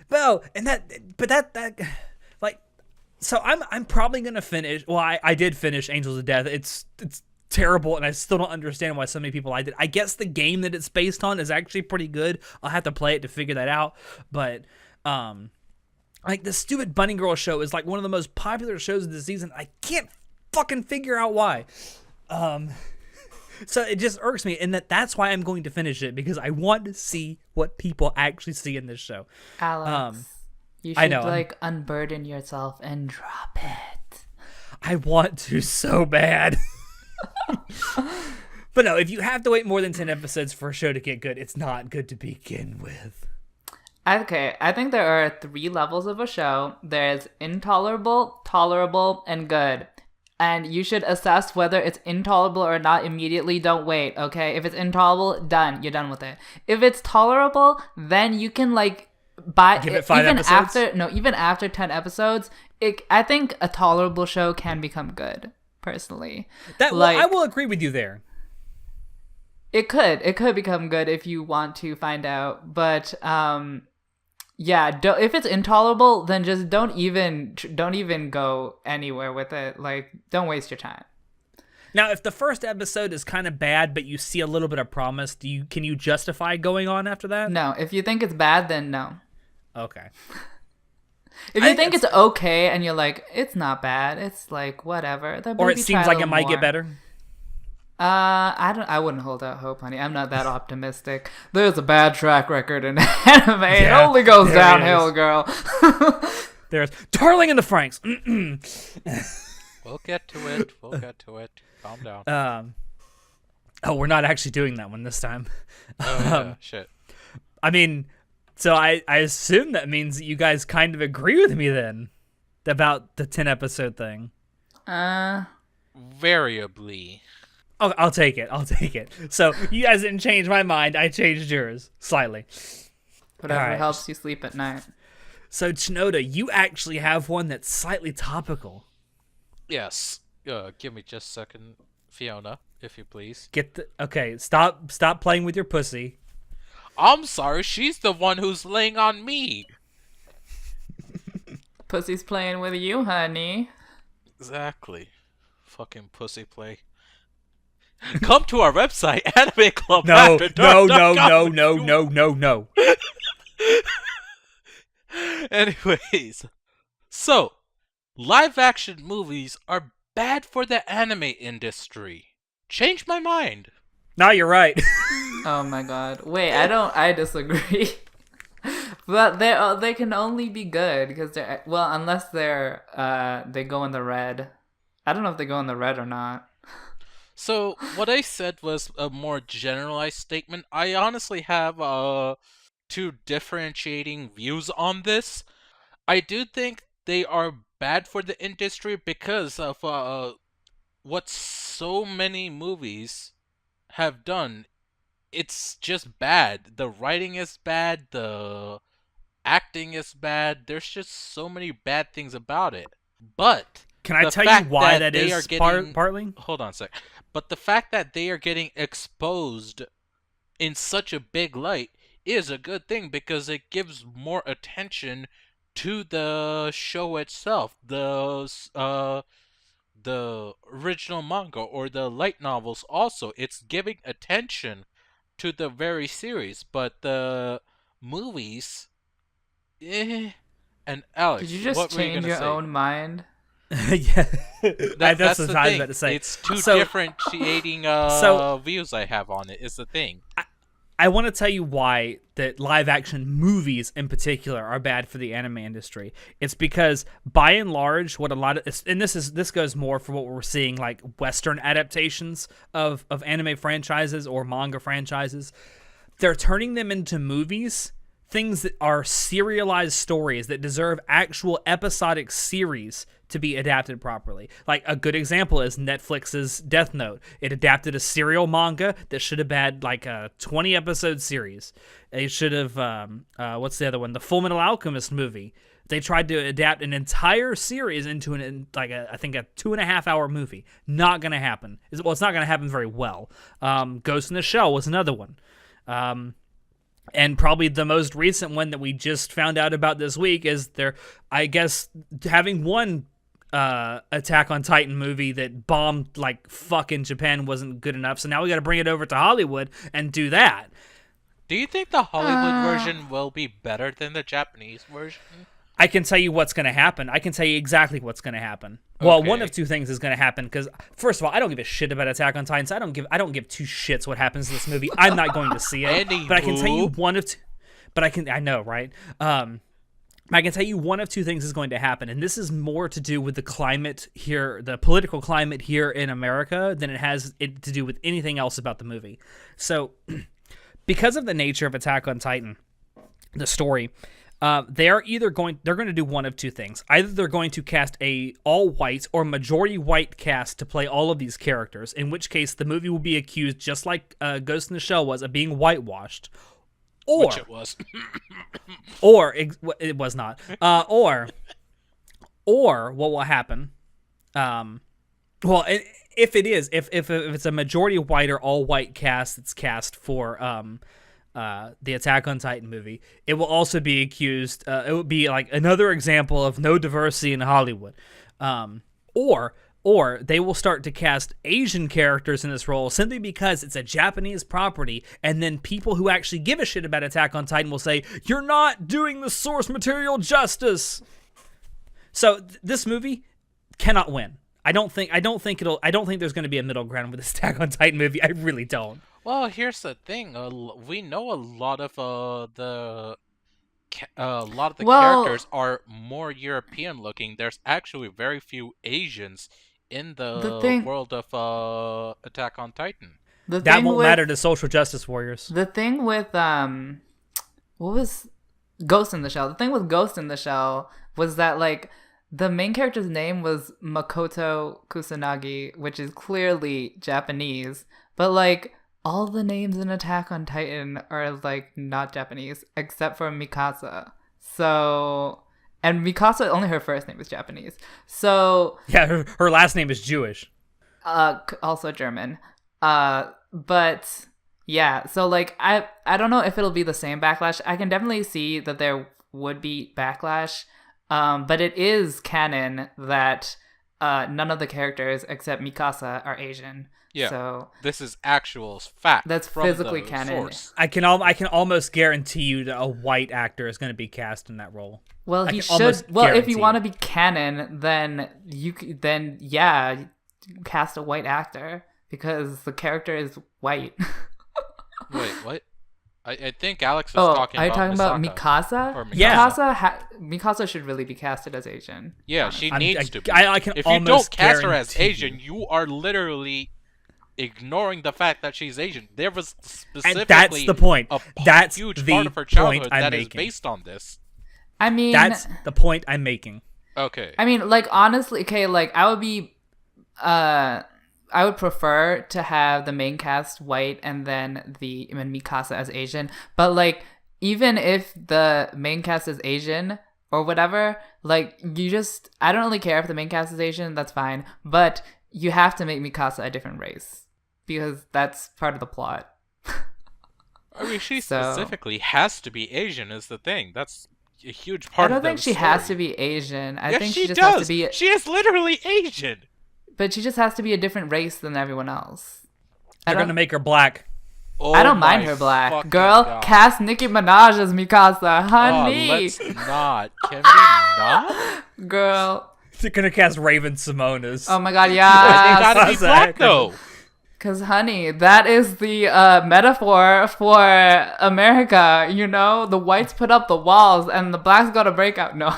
No, and that like, so I'm probably gonna finish. Well, I did finish Angels of Death. It's terrible, and I still don't understand why so many people liked it. I guess the game that it's based on is actually pretty good. I'll have to play it to figure that out. But like the stupid Bunny Girl show is like one of the most popular shows of the season. I can't fucking figure out why. So it just irks me, and that's why I'm going to finish it, because I want to see what people actually see in this show. Alex, you should I know, like unburden yourself and drop it. I want to so bad. But no, if you have to wait more than 10 episodes for a show to get good, it's not good to begin with. Okay, I think there are 3 levels of a show. There's intolerable, tolerable, and good. And you should assess whether it's intolerable or not immediately. Don't wait, okay? If it's intolerable, done. You're done with it. If it's tolerable, then you can like buy Give it 5 even episodes? even after 10 episodes, I think a tolerable show can become good, personally. I will agree with you there. It could become good if you want to find out, but yeah, if it's intolerable, then just don't even go anywhere with it. Like, don't waste your time. Now, if the first episode is kind of bad, but you see a little bit of promise, can you justify going on after that? No, if you think it's bad, then no. Okay. If you think it's okay and you're like, it's not bad, it's like whatever, then Or it maybe seems try a like it little might get more. better. I wouldn't hold out hope, honey. I'm not that optimistic. There's a bad track record in anime. Yeah, it only goes there downhill, is. girl. There's Darling in the Franxx. We'll get to it. Calm down. Oh, we're not actually doing that one this time. Oh, yeah, shit. I mean, so I assume that means that you guys kind of agree with me then about the 10 episode thing. Variably. Oh, I'll take it. So you guys didn't change my mind. I changed yours slightly. Whatever All right. helps you sleep at night. So Tsunoda, you actually have one that's slightly topical. Yes. Give me just a second, Fiona, if you please. Okay, stop playing with your pussy. I'm sorry, she's the one who's laying on me. Pussy's playing with you, honey. Exactly. Fucking pussy play. Come to our website, animeclub. No. Anyways, So, live action movies are bad for the anime industry. Change my mind. No, you're right. Oh my god. Wait, I disagree. But they can only be good because they're, well, unless they go in the red. I don't know if they go in the red or not. So, what I said was a more generalized statement. I honestly have two differentiating views on this. I do think they are bad for the industry because of what so many movies have done. It's just bad. The writing is bad, the acting is bad. There's just so many bad things about it. But Can I the tell you fact why that that they are is getting partly? hold on a sec. But the fact that they are getting exposed in such a big light is a good thing because it gives more attention to the show itself, the original manga or the light novels. Also, it's giving attention to the very series, but the movies, eh. And Did Alex, you what just were you change gonna your say? own mind? Yeah, that's That's what the I was thing. about to say. It's two So, differentiating so views I have on it. Is the thing. I want to tell you why that live action movies in particular are bad for the anime industry. It's because by and large, what a lot of, and this goes more for what we're seeing like Western adaptations of anime franchises or manga franchises. They're turning them into movies, things that are serialized stories that deserve actual episodic series to be adapted properly. Like a good example is Netflix's Death Note. It adapted a serial manga that should have had like a 20 episode series. They should have what's the other one? The Full Metal Alchemist movie. They tried to adapt an entire series into I think a 2.5 hour movie. Not gonna happen. Well, it's not gonna happen very well. Ghost in the Shell was another one. And probably the most recent one that we just found out about this week is I guess, having one Attack on Titan movie that bombed like fuck in Japan wasn't good enough. So now we got to bring it over to Hollywood and do that. Do you think the Hollywood version will be better than the Japanese version? I can tell you what's going to happen. I can tell you exactly what's going to happen. Well, Okay. one of two things is going to happen because, first of all, I don't give a shit about Attack on Titan. So I don't give two shits what happens in this movie. I'm not going to see it. But I can tell you one of two. But I know, right? I can tell you one of two things is going to happen, and this is more to do with the climate here, the political climate here in America, than it has it to do with anything else about the movie. So, because of the nature of Attack on Titan, the story. They're going to do one of two things. Either they're going to cast a all-white or majority-white cast to play all of these characters, in which case the movie will be accused, just like Ghost in the Shell was, of being whitewashed. Or, Which it was. it was not. Or what will happen? Well, if it is, if it's a majority white or all-white cast that's cast for the Attack on Titan movie, it will also be accused. It would be like another example of no diversity in Hollywood. Or they will start to cast Asian characters in this role simply because it's a Japanese property, and then people who actually give a shit about Attack on Titan will say, "You're not doing the source material justice." So this movie cannot win. I don't think there's going to be a middle ground with this Attack on Titan movie. I really don't. Well, here's the thing. We know a lot of characters are more European looking. There's actually very few Asians in the world of Attack on Titan. That won't matter to social justice warriors. The thing with what was Ghost in the Shell? The thing with Ghost in the Shell was that like the main character's name was Makoto Kusanagi, which is clearly Japanese, but like all the names in Attack on Titan are like not Japanese except for Mikasa. So, and Mikasa, only her first name is Japanese. So yeah, her last name is Jewish. Also German. But yeah, so like I don't know if it'll be the same backlash. I can definitely see that there would be backlash. But it is canon that none of the characters except Mikasa are Asian. Yeah. So This is actual fact. That's from physically the canon. source. I can almost guarantee you that a white actor is going to be cast in that role. well, I he can almost should. Well, if guarantee you want to it. be canon, then yeah, cast a white actor because the character is white. Wait, what? I think Alex was Oh, talking are you about talking about Misaka. Mikasa? Or Yeah. Mikasa should really be casted as Asian. Yeah, she needs to be. I can If you don't almost cast her as guarantee Asian, you are literally ignoring the fact that she's Asian. There was specifically And that's the point. a That's huge the part of her point childhood I'm that is making. based on this. I mean, That's the point I'm making. Okay. I mean, like honestly, okay, like I would prefer to have the main cast white and then Mikasa as Asian. But like, even if the main cast is Asian or whatever, like I don't really care if the main cast is Asian. That's fine. But you have to make Mikasa a different race because that's part of the plot. I mean, she So- specifically has to be Asian is the thing. That's a huge I part don't of the think she story. has to be Asian. I Yes, think she she just does. has to be. She is literally Asian. But she just has to be a different race than everyone else. They're going to make her black. Oh I don't mind my her black. fucking Girl, God. cast Nicki Minaj as Mikasa, Oh, honey. let's not. Can we not? Girl. They're going to cast Raven Simone as... Oh my god, Why yeah. they gotta be Mikasa. black though? Because, honey, that is the metaphor for America, you know? The whites put up the walls and the blacks gotta break out. No.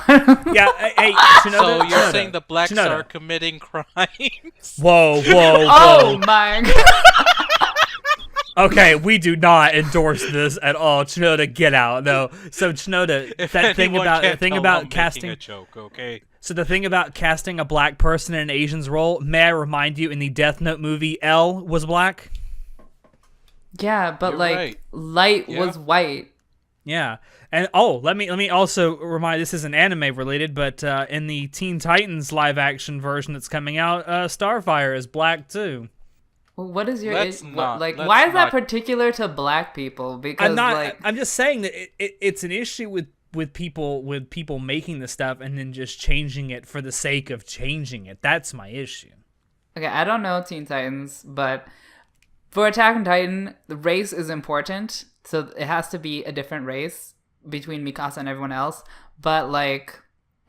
Yeah, hey, Shinoda, So you're Shinoda, saying the blacks Shinoda. are committing crimes? Whoa, Oh whoa. my god. Okay, we do not endorse this at all. Chinoda, get out. No. So Chinoda, If that thing anyone about can't the thing tell, I'm about making casting a joke, okay? So the thing about casting a black person in an Asian's role, may I remind you, in the Death Note movie, L was black. Yeah, but You're like, right. Light Yeah. was white. Yeah, and let me also remind, this isn't anime related, but in the Teen Titans live action version that's coming out, Starfire is black too. Well, what is your Let's what- not- like? let's Why is that not- particular to black people? Because I'm not. like, I'm just saying that it's an issue with people making the stuff and then just changing it for the sake of changing it. That's my issue. okay, I don't know Teen Titans, but for Attack on Titan, the race is important, so it has to be a different race between Mikasa and everyone else. But like,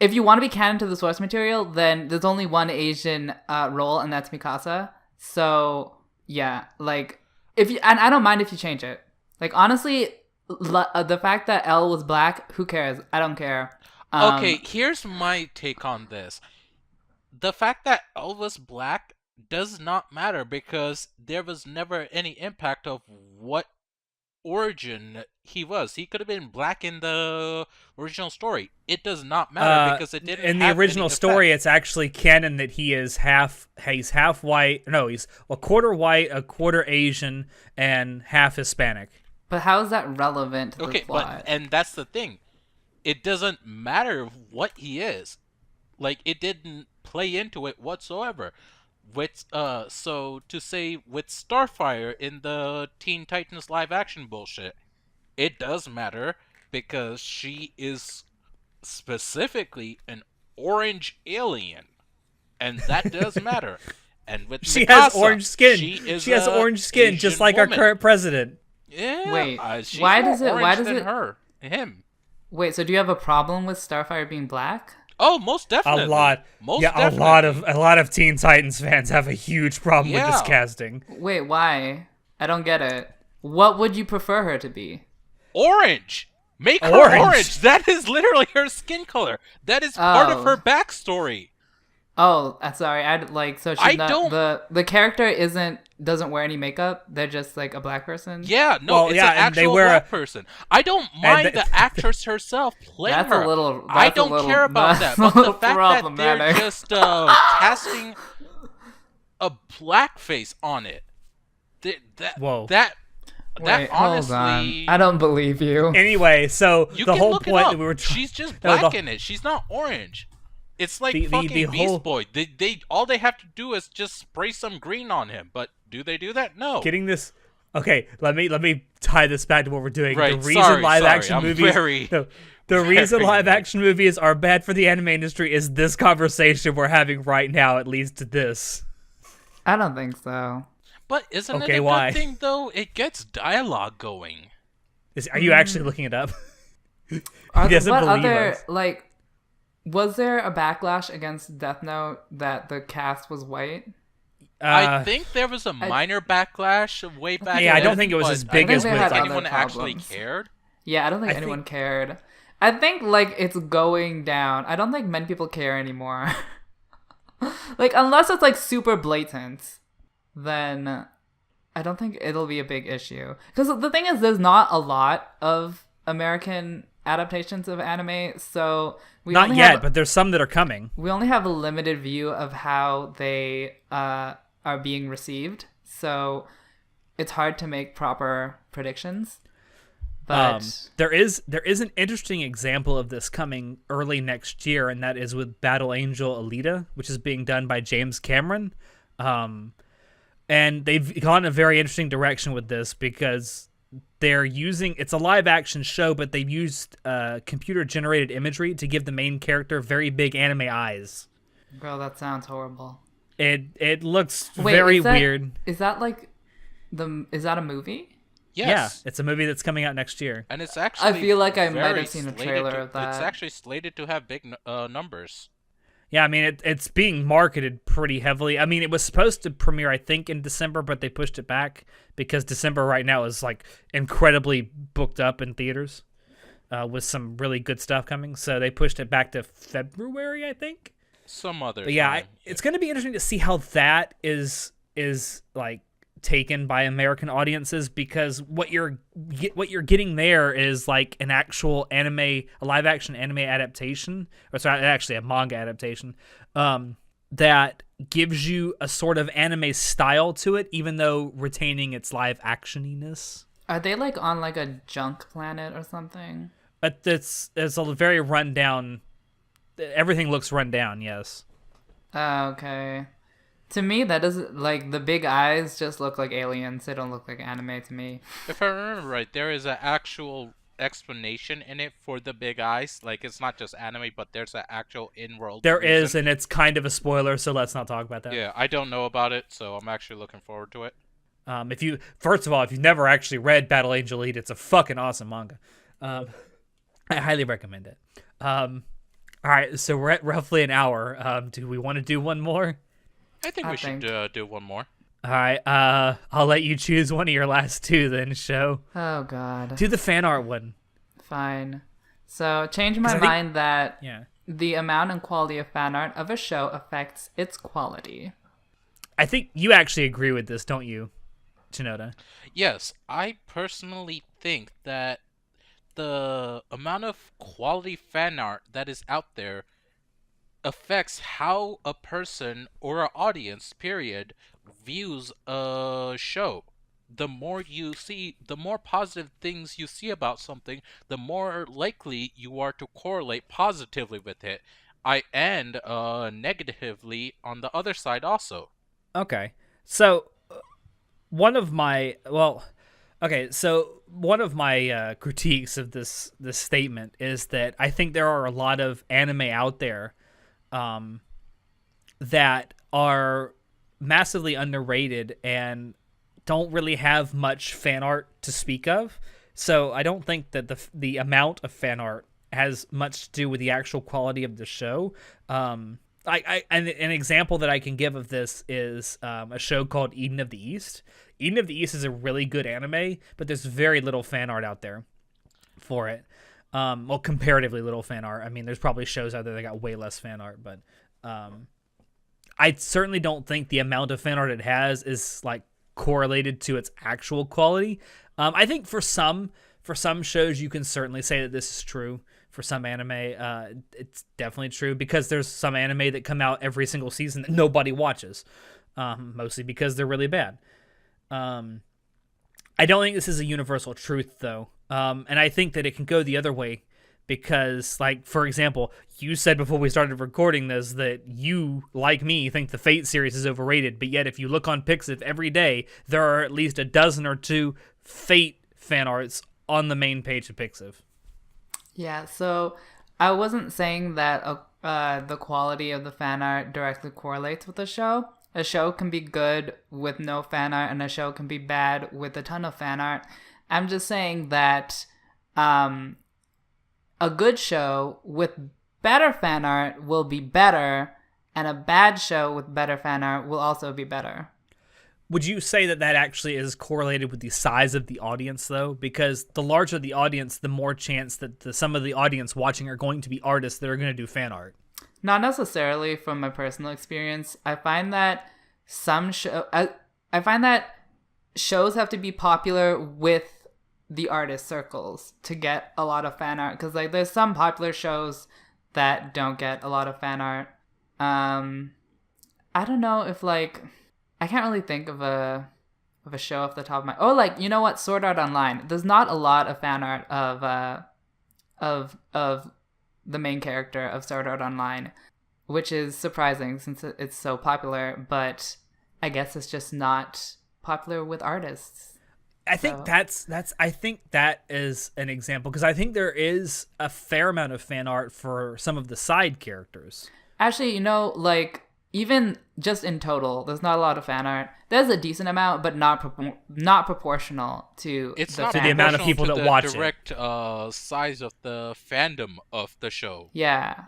if you want to be canon to the source material, then there's only one Asian role, and that's Mikasa. So yeah, like if you, and I don't mind if you change it. Like honestly, the fact that L was black, who cares? I don't care. Okay, here's my take on this. The fact that L was black does not matter because there was never any impact of what origin he was. He could have been black in the original story. It does not matter because it didn't. In the have original any story, effect. it's actually canon that he's half white. No, he's a quarter white, a quarter Asian, and half Hispanic. But how is that relevant to the Okay, plot? and that's the thing. It doesn't matter what he is. Like, it didn't play into it whatsoever. With so to say with Starfire in the Teen Titans live action bullshit, it does matter because she is specifically an orange alien, and that does matter. And with She Mikasa, has orange skin. she has a orange skin, just Asian like woman. our current president. Yeah. Wait, she's why more does it- why orange does than it- her? Him. Wait, so do you have a problem with Starfire being black? Oh, most definitely. A lot. Most yeah, definitely. a lot of Teen Titans fans have a huge problem with this Yeah. casting. Wait, why? I don't get it. What would you prefer her to be? Orange. Make her Orange. orange. That is literally her skin color. That is part of Oh. her backstory. Oh, sorry. I'd like so she's I not don't- the character doesn't wear any makeup. They're just like a black person. Yeah, no, Well, it's yeah, an and they actual wear black person. I don't mind they- the actress herself playing That's her. a little. I that's a don't little- care about that's that. a But the little fact that they're problematic. just casting a blackface on it, Whoa. that Wait, honestly, hold on. I don't believe you. Anyway, so you the can whole look point it up. that we were trying. She's just No, black the- in it. She's not orange. It's like The fucking whole- Beast Boy. They all they have to do is just spray some green on him. But do they do that? No. Getting this. Okay, let me tie this back to what we're doing. Right, The reason sorry, live sorry, action I'm movies. very- No, The reason Very live nice. action movies are bad for the anime industry is this conversation we're having right now, at least to this. I don't think so. But isn't it Okay, a why? good thing though? It gets dialogue going. Are you actually looking it up? He What doesn't believe other us. like? Was there a backlash against Death Note that the cast was white? I think there was a minor backlash way back. Yeah, I don't then, think it was but as big I as don't they think had other anyone actually problems. cared. Yeah, I don't think I anyone think- cared. I think like it's going down. I don't think many people care anymore. Like unless it's like super blatant, then I don't think it'll be a big issue. Because the thing is, there's not a lot of American adaptations of anime, so we Not only yet, have, but there's some that are coming. we only have a limited view of how they are being received. So it's hard to make proper predictions. But There is an interesting example of this coming early next year, and that is with Battle Angel Alita, which is being done by James Cameron. And they've gone a very interesting direction with this because they're using, it's a live action show, but they've used computer generated imagery to give the main character very big anime eyes. bro, that sounds horrible. It looks Wait, very is that- weird. Is that like is that a movie? Yes. Yeah, it's a movie that's coming out next year. And it's actually. feel like I might very have seen a slated trailer to- of that. It's actually slated to have big numbers. Yeah, I mean, it's being marketed pretty heavily. I mean, it was supposed to premiere, I think, in December, but they pushed it back because December right now is, like, incredibly booked up in theaters with some really good stuff coming. So they pushed it back to February, I think. Some others. But yeah, it's going to be interesting to see how that is like, taken by American audiences, because what you're getting there is like an actual anime, a live action anime adaptation, or sorry, actually a manga adaptation, that gives you a sort of anime style to it, even though retaining its live actioniness. Are they like on like a junk planet or something? But it's a very rundown. Everything looks run down. Yes. Oh, okay. To me, that doesn't like the big eyes just look like aliens. They don't look like anime to me. If I remember right, there is an actual explanation in it for the big eyes. Like, it's not just anime, but there's an actual in-world. There is, reason. and it's kind of a spoiler, so let's not talk about that. Yeah, I don't know about it, so I'm actually looking forward to it. If you've never actually read Battle Angel Elite, it's a fucking awesome manga. I highly recommend it. All right, so we're at roughly an hour. Do we want to do one more? I think I we should do one more. All right, I'll let you choose one of your last two then, Show. Oh god. Do the fan art one. Fine. So change my 'Cause I think- mind that Yeah. the amount and quality of fan art of a show affects its quality. I think you actually agree with this, don't you, Chinoda? Yes, I personally think that the amount of quality fan art that is out there affects how a person or an audience, period, views a show. The more you see, the more positive things you see about something, the more likely you are to correlate positively with it. And negatively on the other side also. Okay. So one of my critiques of this statement is that I think there are a lot of anime out there that are massively underrated and don't really have much fan art to speak of. So I don't think that the amount of fan art has much to do with the actual quality of the show. And an example that I can give of this is a show called Eden of the East. Eden of the East is a really good anime, but there's very little fan art out there for it. Well, comparatively little fan art. I mean, there's probably shows out there that got way less fan art, but I certainly don't think the amount of fan art it has is like correlated to its actual quality. I think for some shows you can certainly say that this is true. For some anime, it's definitely true, because there's some anime that come out every single season that nobody watches, mostly because they're really bad. I don't think this is a universal truth, though, and I think that it can go the other way, because, like, for example, you said before we started recording this that you, like me, think the Fate series is overrated, but yet if you look on Pixiv every day, there are at least a dozen or two Fate fan arts on the main page of Pixiv. Yeah, so I wasn't saying that the quality of the fan art directly correlates with the show. A show can be good with no fan art, and a show can be bad with a ton of fan art. I'm just saying that a good show with better fan art will be better, and a bad show with better fan art will also be better. Would you say that that actually is correlated with the size of the audience, though? Because the larger the audience, the more chance that some of the audience watching are going to be artists that are going to do fan art. Not necessarily from my personal experience. I find that I find that shows have to be popular with the artist circles to get a lot of fan art. Because like, there's some popular shows that don't get a lot of fan art. I don't know if like, I can't really think of a show off the top of my... Oh, like, you know what? Sword Art Online. There's not a lot of fan art of the main character of Sword Art Online, which is surprising since it's so popular, but I guess it's just not popular with artists. I think I think that is an example, because I think there is a fair amount of fan art for some of the side characters. Actually, you know, like, even just in total, there's not a lot of fan art. There's a decent amount, but not proportional to the amount of people that watch it. Direct size of the fandom of the show. Yeah.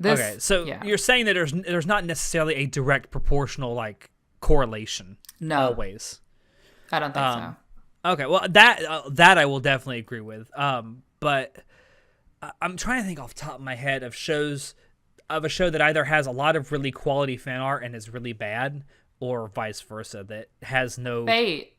Okay, so you're saying that there's not necessarily a direct proportional like correlation. No, always. I don't think so. Okay, well that I will definitely agree with. But I'm trying to think off the top of my head of a show that either has a lot of really quality fan art and is really bad, or vice versa, that has no... Fate.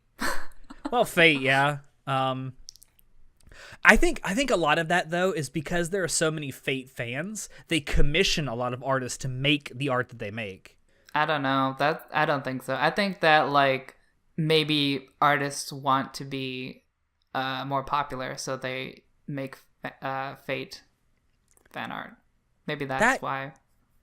Well, Fate, yeah. I think a lot of that, though, is because there are so many Fate fans, they commission a lot of artists to make the art that they make. I don't know. I don't think so. I think that, like, maybe artists want to be more popular, so they make Fate fan art. Maybe that's why.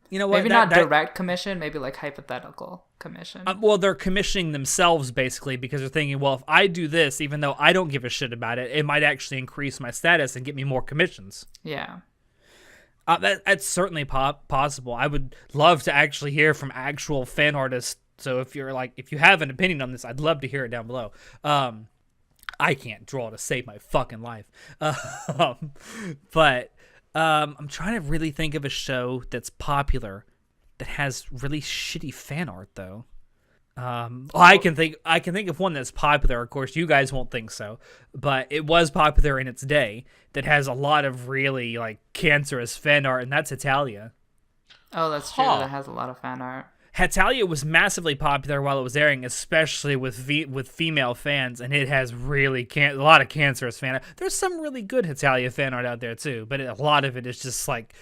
You know what? Maybe not direct commission, maybe like hypothetical commission. Well, they're commissioning themselves basically because they're thinking, well, if I do this, even though I don't give a shit about it, it might actually increase my status and get me more commissions. Yeah. That's certainly possible. I would love to actually hear from actual fan artists. So if you have an opinion on this, I'd love to hear it down below. I can't draw to save my fucking life. But I'm trying to really think of a show that's popular that has really shitty fan art, though. I can think of one that's popular. Of course, you guys won't think so, but it was popular in its day. That has a lot of really like cancerous fan art, and that's Hetalia. Oh, that's true. That has a lot of fan art. Hetalia was massively popular while it was airing, especially with female fans, and it has really a lot of cancerous fan art. There's some really good Hetalia fan art out there too, but a lot of it is just like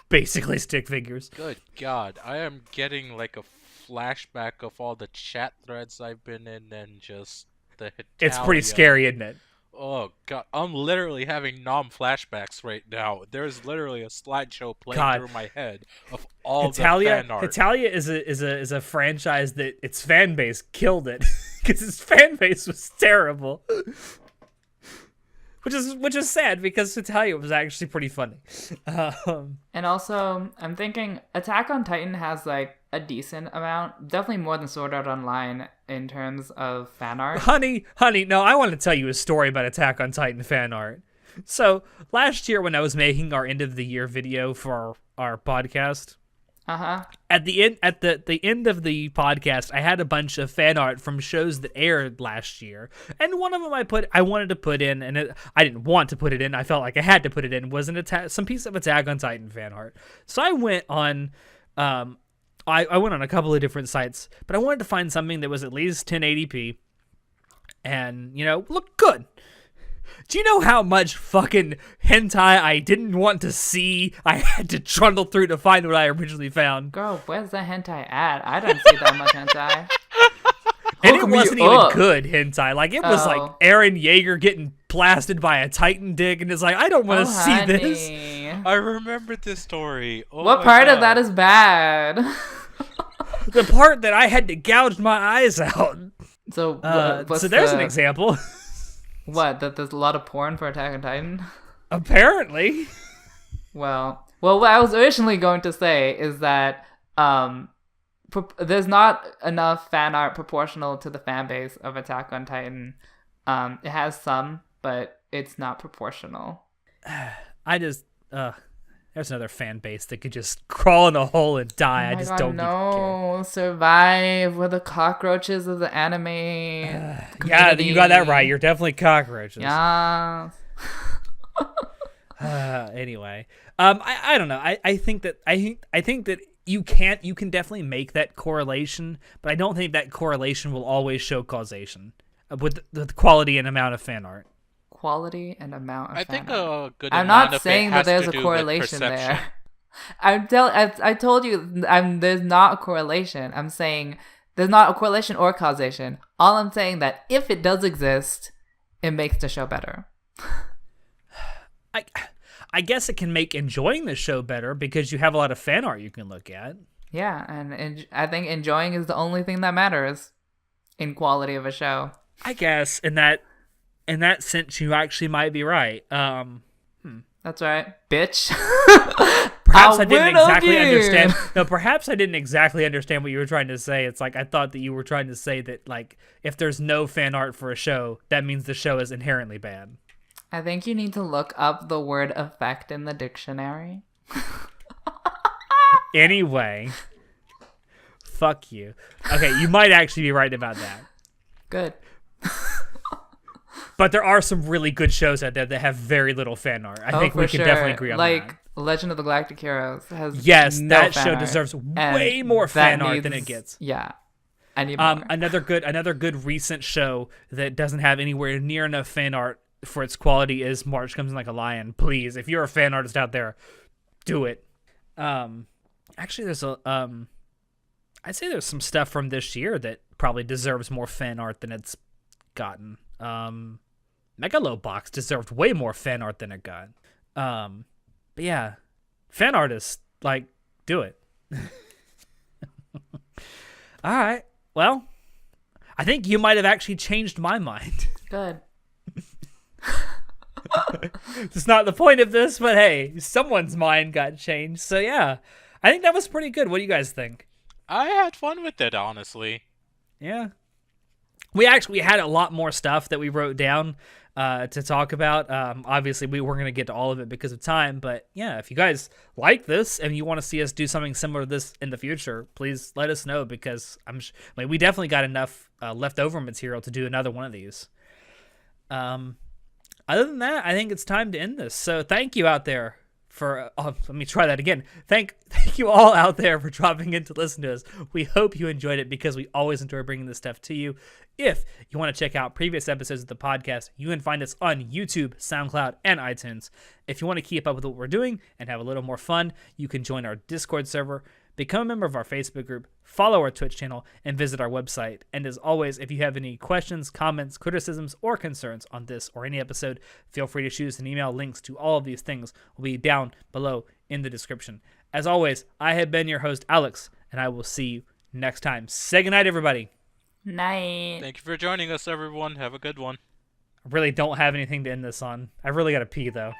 basically stick figures. Good God, I am getting like a flashback of all the chat threads I've been in and just the Hetalia. It's pretty scary, isn't it? Oh God, I'm literally having flashbacks right now. There's literally a slideshow playing through my head of all the fan art. Hetalia is a franchise that its fan base killed it because its fan base was terrible, which is sad because Hetalia was actually pretty funny. And also, I'm thinking Attack on Titan has like a decent amount, definitely more than Sword Art Online in terms of fan art. Honey, no, I want to tell you a story about Attack on Titan fan art. So last year when I was making our end of the year video for our podcast, at the end of the podcast, I had a bunch of fan art from shows that aired last year, and one of them I wanted to put in, and I didn't want to put it in. I felt like I had to put it in. Was some piece of Attack on Titan fan art. So I went on. I went on a couple of different sites, but I wanted to find something that was at least 1080p and, look good. Do you know how much fucking hentai I didn't want to see? I had to trundle through to find what I originally found. Girl, where's the hentai at? I don't see that much hentai. And it wasn't even good hentai. Like, it was like Aaron Yeager getting blasted by a Titan dick, and it's like, I don't want to see this. I remember this story. What part of that is bad? The part that I had to gouge my eyes out. So there's an example. What? That there's a lot of porn for Attack on Titan? Apparently. Well, what I was originally going to say is that there's not enough fan art proportional to the fan base of Attack on Titan. It has some, but it's not proportional. I just there's another fan base that could just crawl in a hole and die. I just don't even care. Survive with the cockroaches of the anime. Yeah, you got that right. You're definitely cockroaches. Yeah. Anyway, I don't know. I think that you can definitely make that correlation, but I don't think that correlation will always show causation with the quality and amount of fan art. Quality and amount of I fan think art. a good I'm amount not of saying it that has there's to a do with correlation perception. there. I told you there's not a correlation. I'm saying there's not a correlation or causation. All I'm saying that if it does exist, it makes the show better. I guess it can make enjoying the show better because you have a lot of fan art you can look at. Yeah, and I think enjoying is the only thing that matters in quality of a show. I guess in that sense, you actually might be right. That's right, bitch. Perhaps I didn't exactly understand. No, perhaps I didn't exactly understand what you were trying to say. It's like I thought that you were trying to say that like if there's no fan art for a show, that means the show is inherently bad. I think you need to look up the word effect in the dictionary. Anyway, fuck you. Okay, you might actually be right about that. Good. But there are some really good shows out there that have very little fan art. I think we can definitely agree on that. Like Legend of the Galactic Heroes has no that fan show art, deserves way more fan art than it gets. Yeah. I need more. Another good recent show that doesn't have anywhere near enough fan art for its quality is March Comes in Like a Lion. Please, if you're a fan artist out there, do it. Actually, there's I'd say there's some stuff from this year that probably deserves more fan art than it's gotten. Megalobox deserved way more fan art than it got. But yeah, fan artists, like, do it. All right. Well, I think you might have actually changed my mind. Good. It's not the point of this, but hey, someone's mind got changed. So yeah, I think that was pretty good. What do you guys think? I had fun with it, honestly. Yeah. We had a lot more stuff that we wrote down to talk about. Obviously, we weren't going to get to all of it because of time, but yeah, if you guys like this and you want to see us do something similar to this in the future, please let us know because we definitely got enough leftover material to do another one of these. Other than that, I think it's time to end this. So thank you out there for let me try that again. Thank you all out there for dropping in to listen to us. We hope you enjoyed it because we always enjoy bringing this stuff to you. If you want to check out previous episodes of the podcast, you can find us on YouTube, SoundCloud, and iTunes. If you want to keep up with what we're doing and have a little more fun, you can join our Discord server, become a member of our Facebook group, follow our Twitch channel, and visit our website. And as always, if you have any questions, comments, criticisms, or concerns on this or any episode, feel free to shoot us an email. Links to all of these things will be down below in the description. As always, I have been your host, Alex, and I will see you next time. Say goodnight, everybody. Night. Thank you for joining us, everyone. Have a good one. I really don't have anything to end this on. I really got to pee, though.